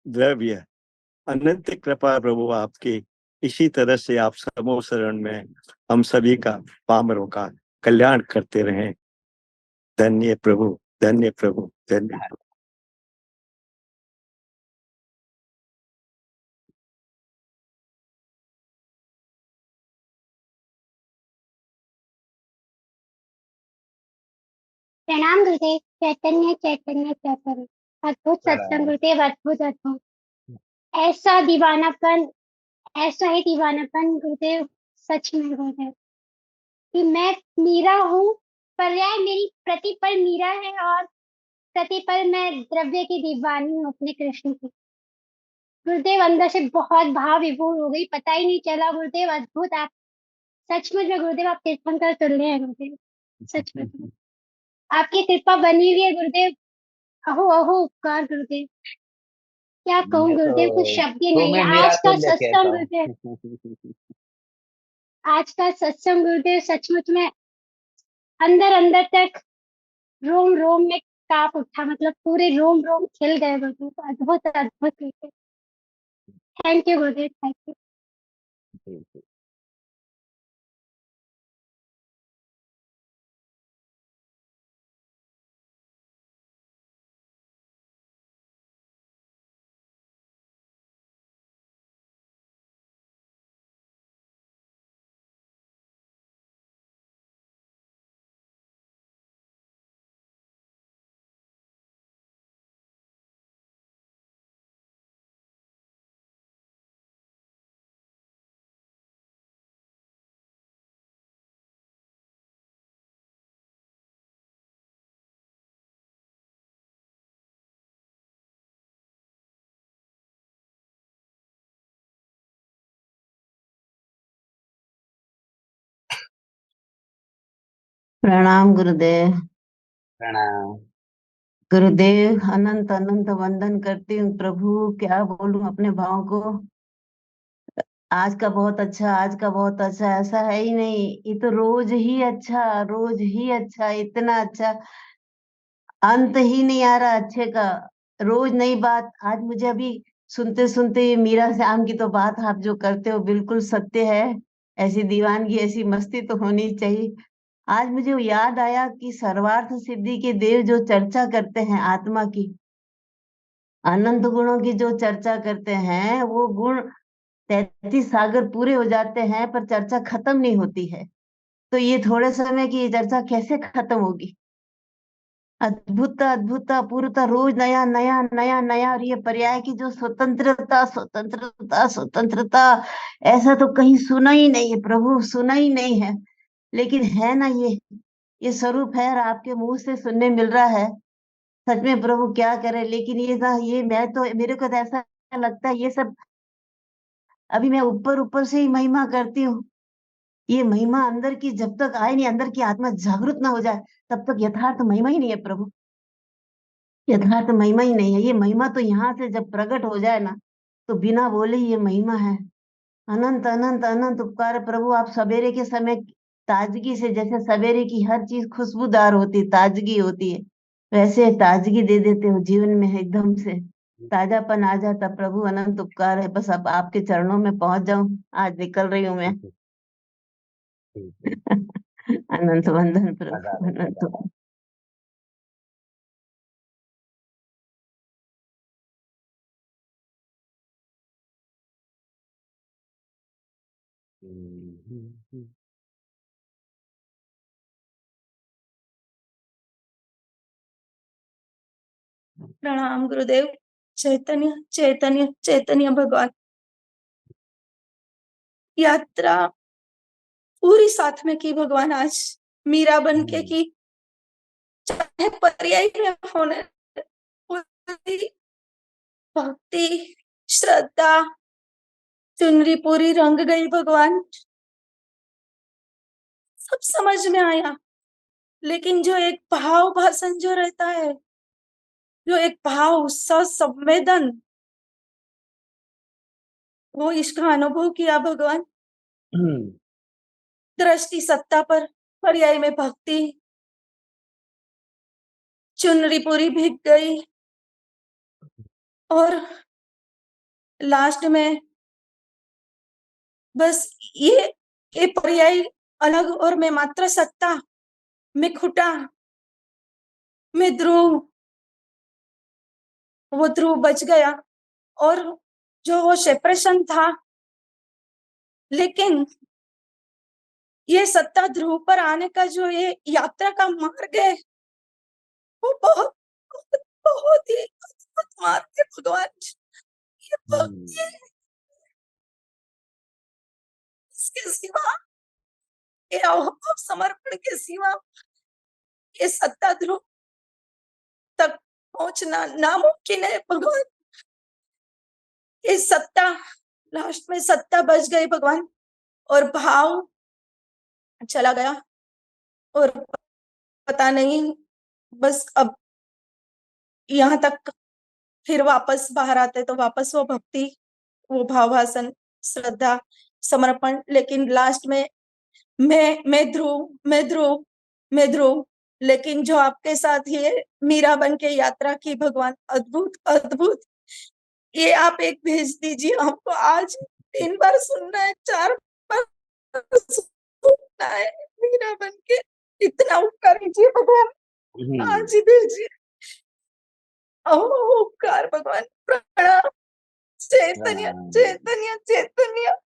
द्रव्य। अनंत कृपा प्रभु आपकी। इसी तरह से आप समूह शरण में हम सभी का, पामरों का कल्याण करते रहें। धन्य प्रभु, धन्य प्रभु, धन्य प्रभु। प्रणाम गुरुदेव। चैतन्य चैतन्य चैतन्य। अद्भुत सत्संग प्रणाम। गुरुदेव, अद्भुत अद्भुत। ऐसा दीवानापन, ऐसा ही दीवानापन गुरुदेव, सच में गुरुदेव, कि मैं मीरा हूँ। पर्याय मेरी प्रतिपल मीरा है और प्रतिपल मैं द्रव्य की दीवानी हूँ अपने कृष्ण की। गुरुदेव अंदर से बहुत भाव विभोर हो गई, पता ही नहीं चला गुरुदेव। अद्भुत आप, सचमुच में गुरुदेव आप तीर्थंकर तुल्य हैं गुरुदेव, सच में। आपकी कृपा बनी हुई है गुरुदेव। अहो अहो उपकार गुरुदेव, क्या कहूँ मैं गुरुदेव, कुछ तो शब्द ही नहीं तुम्हें है। मेरा आज का तुल्य कहता सत्संग गुरुदेव, हूँ। आज का सत्संग गुरुदेव सचमुच में अंदर अंदर तक, रोम रोम में कांप उठा, मतलब पूरे रोम रोम खिल गए गुरुदेव। अद्भुत अद्भुत गुरुदेव। Thank you Gurudev, thank you. प्रणाम गुरुदेव। प्रणाम। गुरुदेव अनंत अनंत वंदन करती हूँ प्रभु। क्या बोलूं अपने भाव को। आज का बहुत अच्छा, आज का बहुत अच्छा, ऐसा है ही नहीं। ये तो रोज ही अच्छा, रोज ही अच्छा, इतना अच्छा, अंत ही नहीं आ रहा अच्छे का। रोज नई बात। आज मुझे अभी सुनते सुनते ये मीरा श्याम की तो बात आप जो करते हो बिल्कुल सत्य है। ऐसी दीवानगी, ऐसी मस्ती तो होनी चाहिए। आज मुझे याद आया कि सर्वार्थ सिद्धि के देव जो चर्चा करते हैं आत्मा की, अनंत गुणों की जो चर्चा करते हैं, वो गुण 33 सागर पूरे हो जाते हैं पर चर्चा खत्म नहीं होती है। तो ये थोड़े समय की ये चर्चा कैसे खत्म होगी। अद्भुत अद्भुत पूर्णता, रोज नया नया नया नया। और ये पर्याय की जो स्वतंत्रता स्वतंत्रता स्वतंत्रता, ऐसा तो कहीं सुना ही नहीं है प्रभु, सुना ही नहीं है। लेकिन है ना, ये स्वरूप है और आपके मुंह से सुनने मिल रहा है। सच में प्रभु क्या करे। लेकिन ये ना, ये मैं तो, मेरे को तो ऐसा लगता है ये सब अभी मैं ऊपर ऊपर से ही महिमा करती हूँ। ये महिमा अंदर की जब तक आए नहीं, अंदर की आत्मा जागृत ना हो जाए, तब तक यथार्थ महिमा ही नहीं है प्रभु। यथार्थ महिमा ही नहीं है। ये महिमा तो यहाँ से जब प्रकट हो जाए ना, तो बिना बोले ही ये महिमा है। अनंत अनंत अनंत उपकार है प्रभु। आप सवेरे के समय ताजगी से, जैसे सवेरे की हर चीज खुशबूदार होती, ताजगी होती है, वैसे ताजगी दे देते हो जीवन में एकदम से। ताजापन आ जाता प्रभु। अनंत उपकार है। बस अब आपके चरणों में पहुंच जाऊं। आज निकल रही हूँ मैं। अनंत वंदन प्रभु, अनंत वंदन। प्रणाम गुरुदेव। चैतन्य चैतन्य चैतन्य भगवान। यात्रा पूरी साथ में की भगवान। आज मीरा बन के की, चाहे पर्याय में होने, पूरी भक्ति श्रद्धा चुनरी पूरी रंग गई भगवान। सब समझ में आया। लेकिन जो एक भाव भाषण जो रहता है, जो एक भाव संवेदन, वो इसका अनुभव किया भगवान। दृष्टि सत्ता पर, पर्याय में भक्ति, चुनरी पूरी भीग गई। और लास्ट में बस ये पर्याय अलग, और मैं मात्र सत्ता, मैं खुटा, मैं ध्रुव, वो ध्रुव बच गया। और जो वो सेपरेशन था, लेकिन ये सत्ता ध्रुव पर आने का जो ये यात्रा का मार्ग है, वो बहुत बहुत, बहुत ही अद्भुत मार्ग है भगवान। ये भक्ति, इसके सिवा, ये अहोभाव समर्पण के सिवा ये सत्ता ध्रुव तक पहुंचना नामुमकिन है भगवान। ये सत्ता, लास्ट में सत्ता बच गई भगवान, और भाव चला गया। और पता नहीं, बस अब यहाँ तक फिर वापस बाहर आते तो वापस वो भक्ति, वो भावभाषण, श्रद्धा, समर्पण। लेकिन लास्ट में मैं ध्रुव, मैं ध्रुव, मैं ध्रुव। लेकिन जो आपके साथ ये मीरा बन के यात्रा की भगवान, अद्भुत अद्भुत। ये आप एक भेज दीजिए हमको। आज 3 बार सुनना है, 4 बार सुनना है। मीरा बन के इतना उपकार कीजिए भगवान, आज ही भेजिए। उपकार भगवान, प्रणाम। चैतन्य चैतन्य चैतन्य।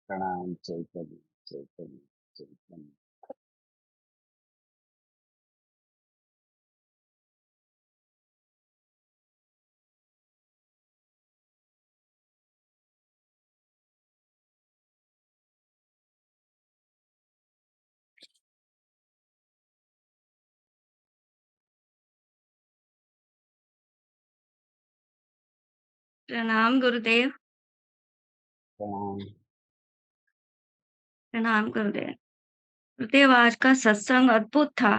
प्रणाम चैतन्य चैतन्य चैतन्य। प्रणाम गुरुदेव। प्रणाम। प्रणाम गुरुदेव। गुरुदेव, आज का सत्संग अद्भुत था।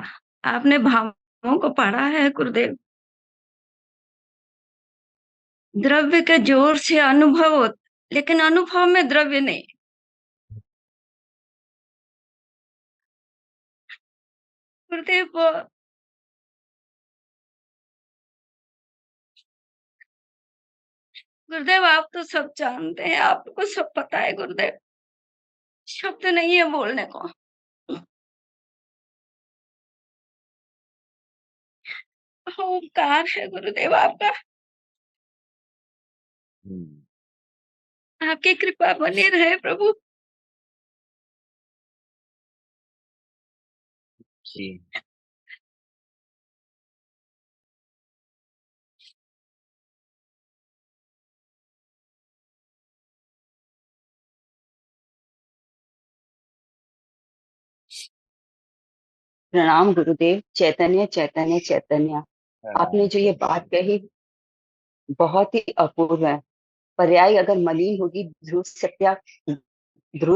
आपने भावों को पढ़ा है गुरुदेव। द्रव्य के जोर से अनुभव हो, लेकिन अनुभव में द्रव्य नहीं। गुरुदेव, गुरुदेव आप तो सब जानते हैं, आपको सब पता है गुरुदेव। शब्द नहीं है बोलने को। ओंकार है गुरुदेव आपका। आपकी कृपा बनी रहे प्रभु। जी। प्रणाम गुरुदेव। चैतन्य चैतन्य चैतन्य, आपने जो ये बात कही बहुत ही अपूर्व है। पर्याय अगर मलिन होगी, ध्रुव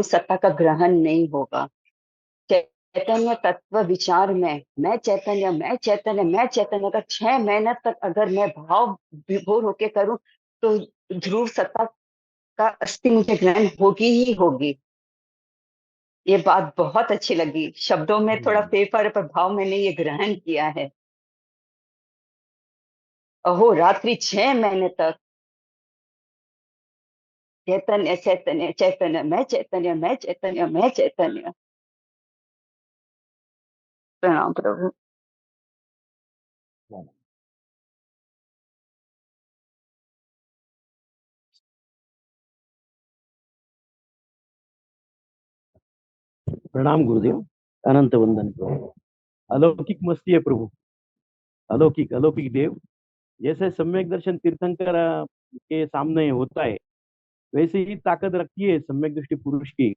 सत्ता का ग्रहण नहीं होगा। चैतन्य तत्व विचार में मैं चैतन्य मैं चैतन्य मैं चैतन्य का 6 महीने तक अगर मैं भाव विभोर होके करूं, तो ध्रुव सत्ता का अस्थि मुझे ग्रहण होगी ही होगी। ये बात बहुत अच्छी लगी। शब्दों में थोड़ा फेरफार, पर भाव मैंने ये ग्रहण किया है। अहो रात्रि 6 महीने तक चैतन्य चैतन्य चैतन्य मैं चैतन्य मैं चैतन्य मैं चैतन्य। प्रणाम प्रभु। प्रणाम गुरुदेव, अनंत वंदन प्रभु। अलौकिक मस्ती है प्रभु, अलौकिक अलौकिक देव। जैसे सम्यक दर्शन तीर्थंकर के सामने होता है, वैसे ही ताकत रखती है सम्यक दृष्टि पुरुष की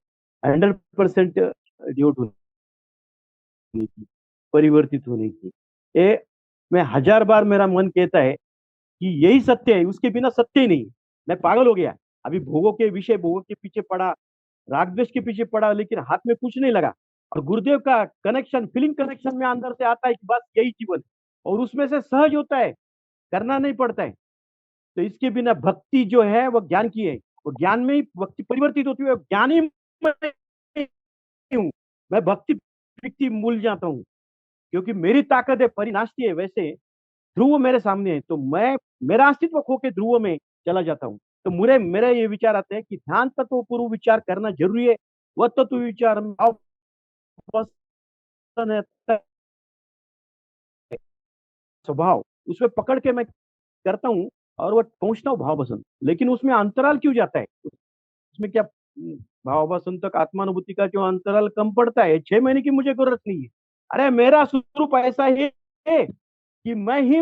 100% डिवोट होने की, परिवर्तित होने की। ये मैं 1000 बार मेरा मन कहता है कि यही सत्य है, उसके बिना सत्य ही नहीं। मैं पागल हो गया अभी, भोगों के विषय, भोगों के पीछे पड़ा, राग द्वेष के पीछे पड़ा, लेकिन हाथ में कुछ नहीं लगा। और गुरुदेव का कनेक्शन, फीलिंग कनेक्शन में अंदर से आता है कि बस यही जीवन है, और उसमें से सहज होता है, करना नहीं पड़ता है। तो इसके बिना भक्ति जो है वो ज्ञान की है, और ज्ञान में ही भक्ति परिवर्तित होती है। ज्ञानी मैं हूँ, मैं भक्ति व्यक्ति भूल जाता हूँ, क्योंकि मेरी ताकत है परिनाशी है। वैसे ध्रुव मेरे सामने है, तो मैं मेरा अस्तित्व खो के ध्रुव में चला जाता हूँ। तो मुझे मेरा ये विचार आता है कि ध्यान तत्व पूर्व विचार करना जरूरी है। वह तत्व विचार स्वभाव उसमें पकड़ के मैं करता हूँ, और वह पहुंचता हूँ भाव बसंत। लेकिन उसमें अंतराल क्यों जाता है? उसमें क्या भाव बसंत तक आत्मानुभूति का जो अंतराल कम पड़ता है? 6 महीने की मुझे जरूरत नहीं है। अरे मेरा स्वरूप ऐसा है कि मैं ही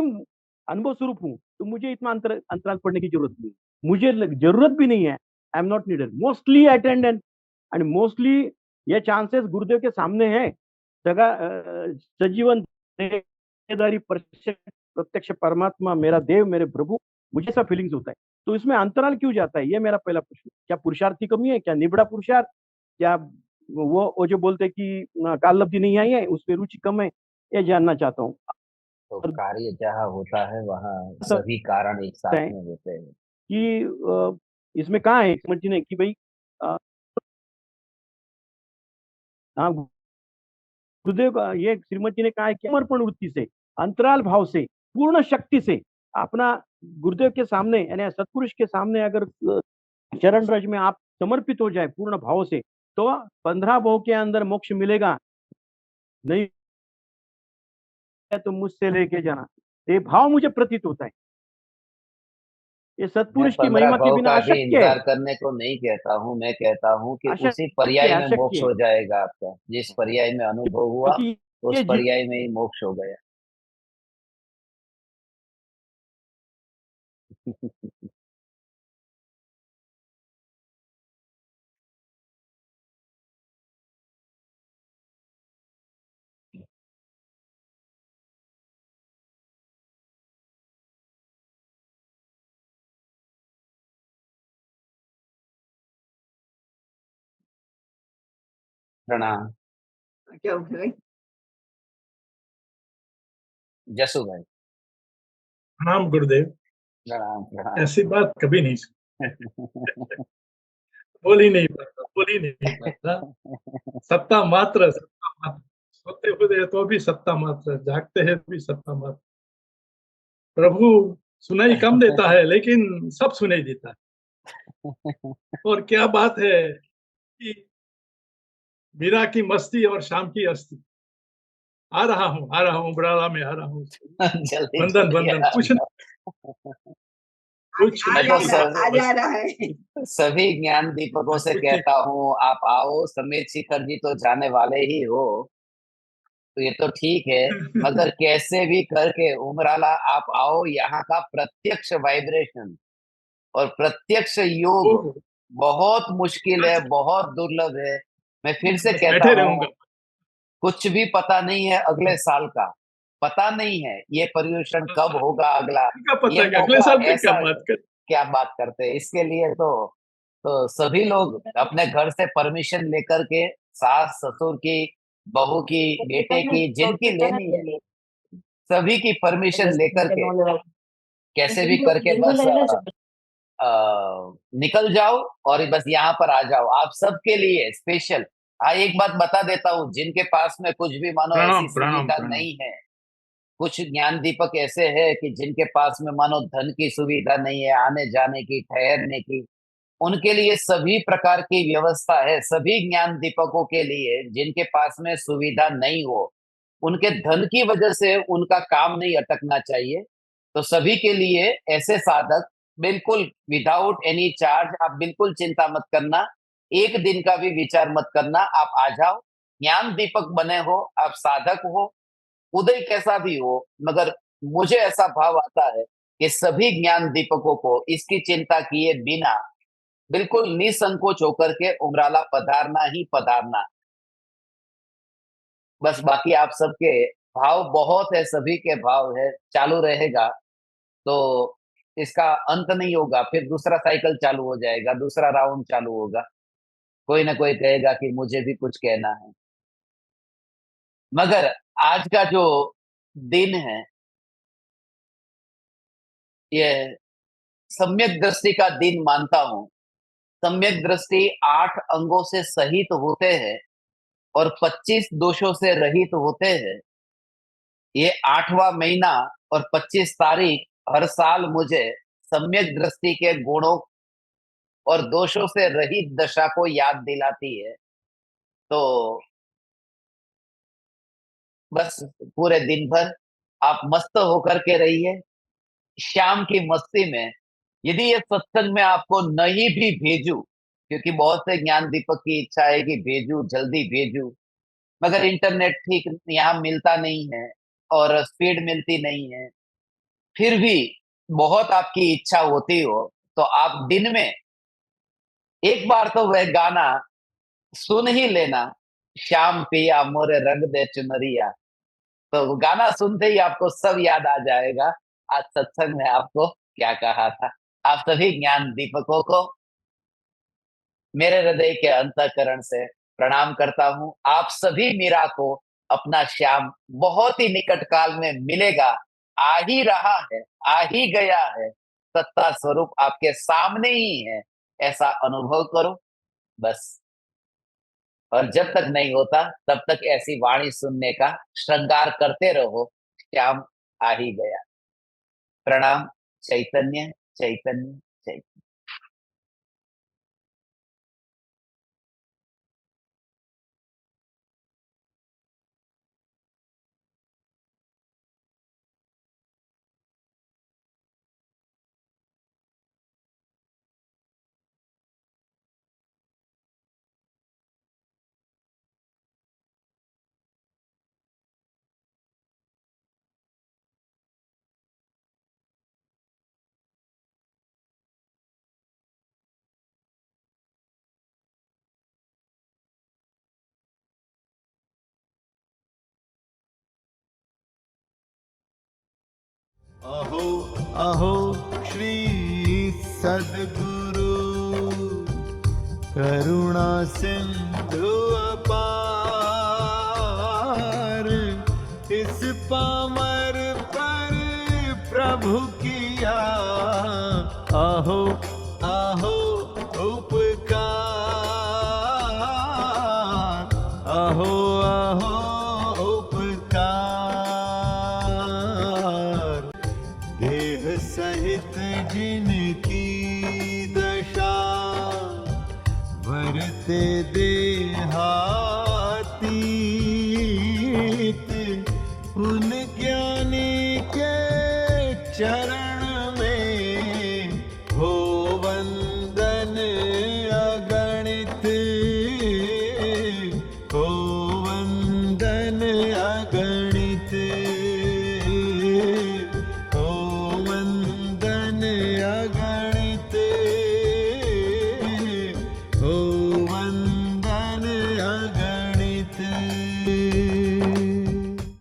अनुभव स्वरूप हूँ, तो मुझे इतना अंतराल पढ़ने की जरूरत नहीं है। मुझे जरूरत भी नहीं है। I am not needed. Mostly attendant and mostly ये चांसेस गुरुदेव के सामने है। सजीवन देहधारी प्रत्यक्ष परमात्मा, मेरा देव, मेरे प्रभु, मुझे ऐसा फीलिंग्स होता है। तो इसमें अंतराल क्यों जाता है? ये मेरा पहला प्रश्न। क्या पुरुषार्थ की कमी है? क्या निबड़ा पुरुषार्थ? क्या वो जो बोलते हैं कि काल लब्धि नहीं आई है, उसमें रुचि कम है? ये जानना चाहता हूँ। तो कार्य जहाँ होता है वहाँ सब सभी कारण एक साथ है में होते हैं। कि इसमें कहाँ है समझने की भाई? अ, हाँ, गुरुदेव का ये श्रीमती जी ने कहा है कि समर्पण वृत्ति से, अंतराल भाव से, पूर्ण शक्ति से अपना गुरुदेव के सामने, यानी सत्पुरुष के सामने अगर चरण रज में आप समर्पित हो जाए पूर्ण भाव से, तो 15 भाव के अंदर मोक्ष मिलेगा। नहीं है तो मुझसे लेके जाना। ये भाव मुझे प्रतीत होता है। ये मैं सत्पुरुष की 15 महिमा के भाव बिना का भी अशक्य है। इंतजार करने को नहीं कहता हूँ। मैं कहता हूँ कि उसी अशक्य पर्याय है, में अशक्य मोक्ष है। हो जाएगा आपका। जिस पर्याय में अनुभव हुआ, क्योंकि उस ये पर्याय में ही मोक्ष हो गया। प्रणाम। क्या बोल रहे? जसू भाई। प्रणाम गुरुदेव। प्रणाम प्रणाम। ऐसी बात कभी नहीं सुनी। बोल ही नहीं पाता। सत्ता मात्र, सोते हुए तो भी सत्ता मात्र, जागते हैं तो भी सत्ता मात्र। प्रभु सुनाई कम देता है लेकिन सब सुनाई देता है। और क्या बात है कि मीरा की मस्ती और शाम की अस्थि। आ रहा हूँ बराला में आ रहा हूँ। जल्दी वंदन जल्दी वंदन आ कुछ जाओ। कुछ आ मैं तो जा रहा है। सभी ज्ञान दीपकों से कुछ नहीं। कहता हूँ, आप आओ। समीर शिखर जी तो जाने वाले ही हो, तो ये तो ठीक है, मगर कैसे भी करके उमराला आप आओ। यहाँ का प्रत्यक्ष वाइब्रेशन और प्रत्यक्ष योग ओह, बहुत मुश्किल है, बहुत दुर्लभ है। मैं फिर से बस कहता बैठे हूँ, रहूंगा। कुछ भी पता नहीं है अगले साल का, पता नहीं है ये पर्यूषण कब होगा अगला, क्या पता ये है कि अगले मौका साल पे क्या ऐसा बात कर। क्या बात करते हैं। इसके लिए तो सभी लोग अपने घर से परमिशन लेकर के, सास ससुर की, बहू की, बेटे की, जिनकी लेनी है, सभी की परमिशन लेकर के कैसे भी करके बस निकल जाओ और बस यहाँ पर आ जाओ। आप सबके लिए स्पेशल। हाँ, एक बात बता देता हूँ, जिनके पास में कुछ भी मानो ऐसी प्रणाम प्रणाम सुविधा प्रणाम। नहीं है, कुछ ज्ञान दीपक ऐसे है कि जिनके पास में मानो धन की सुविधा नहीं है, आने जाने की, ठहरने की, उनके लिए सभी प्रकार की व्यवस्था है। सभी ज्ञान दीपकों के लिए जिनके पास में सुविधा नहीं हो, उनके धन की वजह से उनका काम नहीं अटकना चाहिए, तो सभी के लिए ऐसे साधक बिल्कुल विदाउट एनी चार्ज, आप बिल्कुल चिंता मत करना, एक दिन का भी विचार मत करना, आप आ जाओ। ज्ञान दीपक बने हो, आप साधक हो, उदय कैसा भी हो, मगर मुझे ऐसा भाव आता है कि सभी ज्ञान दीपकों को इसकी चिंता किए बिना बिल्कुल निसंकोच होकर के उमराला पधारना ही पधारना। बस बाकी आप सबके भाव बहुत है, सभी के भाव है, चालू रहेगा तो इसका अंत नहीं होगा। फिर दूसरा साइकिल चालू हो जाएगा, दूसरा राउंड चालू होगा, कोई ना कोई कहेगा कि मुझे भी कुछ कहना है। मगर आज का जो दिन है, ये सम्यक दृष्टि का दिन मानता हूं। सम्यक दृष्टि 8 अंगों से सहित होते हैं और 25 दोषों से रहित होते हैं। ये 8वां महीना और 25 तारीख हर साल मुझे सम्यक दृष्टि के गुणों और दोषों से रहित दशा को याद दिलाती है। तो बस पूरे दिन भर आप मस्त होकर के रहिए, शाम की मस्ती में। यदि ये सत्संग में आपको नहीं भी भेजूं, क्योंकि बहुत से ज्ञान दीपक की इच्छा है कि भेजूं, जल्दी भेजूं, मगर इंटरनेट ठीक यहाँ मिलता नहीं है और स्पीड मिलती नहीं है, फिर भी बहुत आपकी इच्छा होती हो तो आप दिन में एक बार तो वह गाना सुन ही लेना, श्याम पिया मोरे रंग दे चुनरिया। तो गाना सुनते ही आपको सब याद आ जाएगा आज सत्संग में आपको क्या कहा था। आप सभी ज्ञान दीपकों को मेरे हृदय के अंतःकरण से प्रणाम करता हूँ। आप सभी मीरा को अपना श्याम बहुत ही निकट काल में मिलेगा, आ ही रहा है, आ ही गया है, सत्ता स्वरूप आपके सामने ही है, ऐसा अनुभव करो बस। और जब तक नहीं होता तब तक ऐसी वाणी सुनने का श्रृंगार करते रहो, श्याम आ ही गया। प्रणाम। चैतन्य चैतन्य चैतन्य। अहो अहो श्री सद्गुरु करुणा सिंधु अपार पामर पर प्रभु किया आहो आहो उपकार, आहो आहो उपकार। देह सहित जिनकी दशा वरते देहातीत, उन ज्ञानी के चरण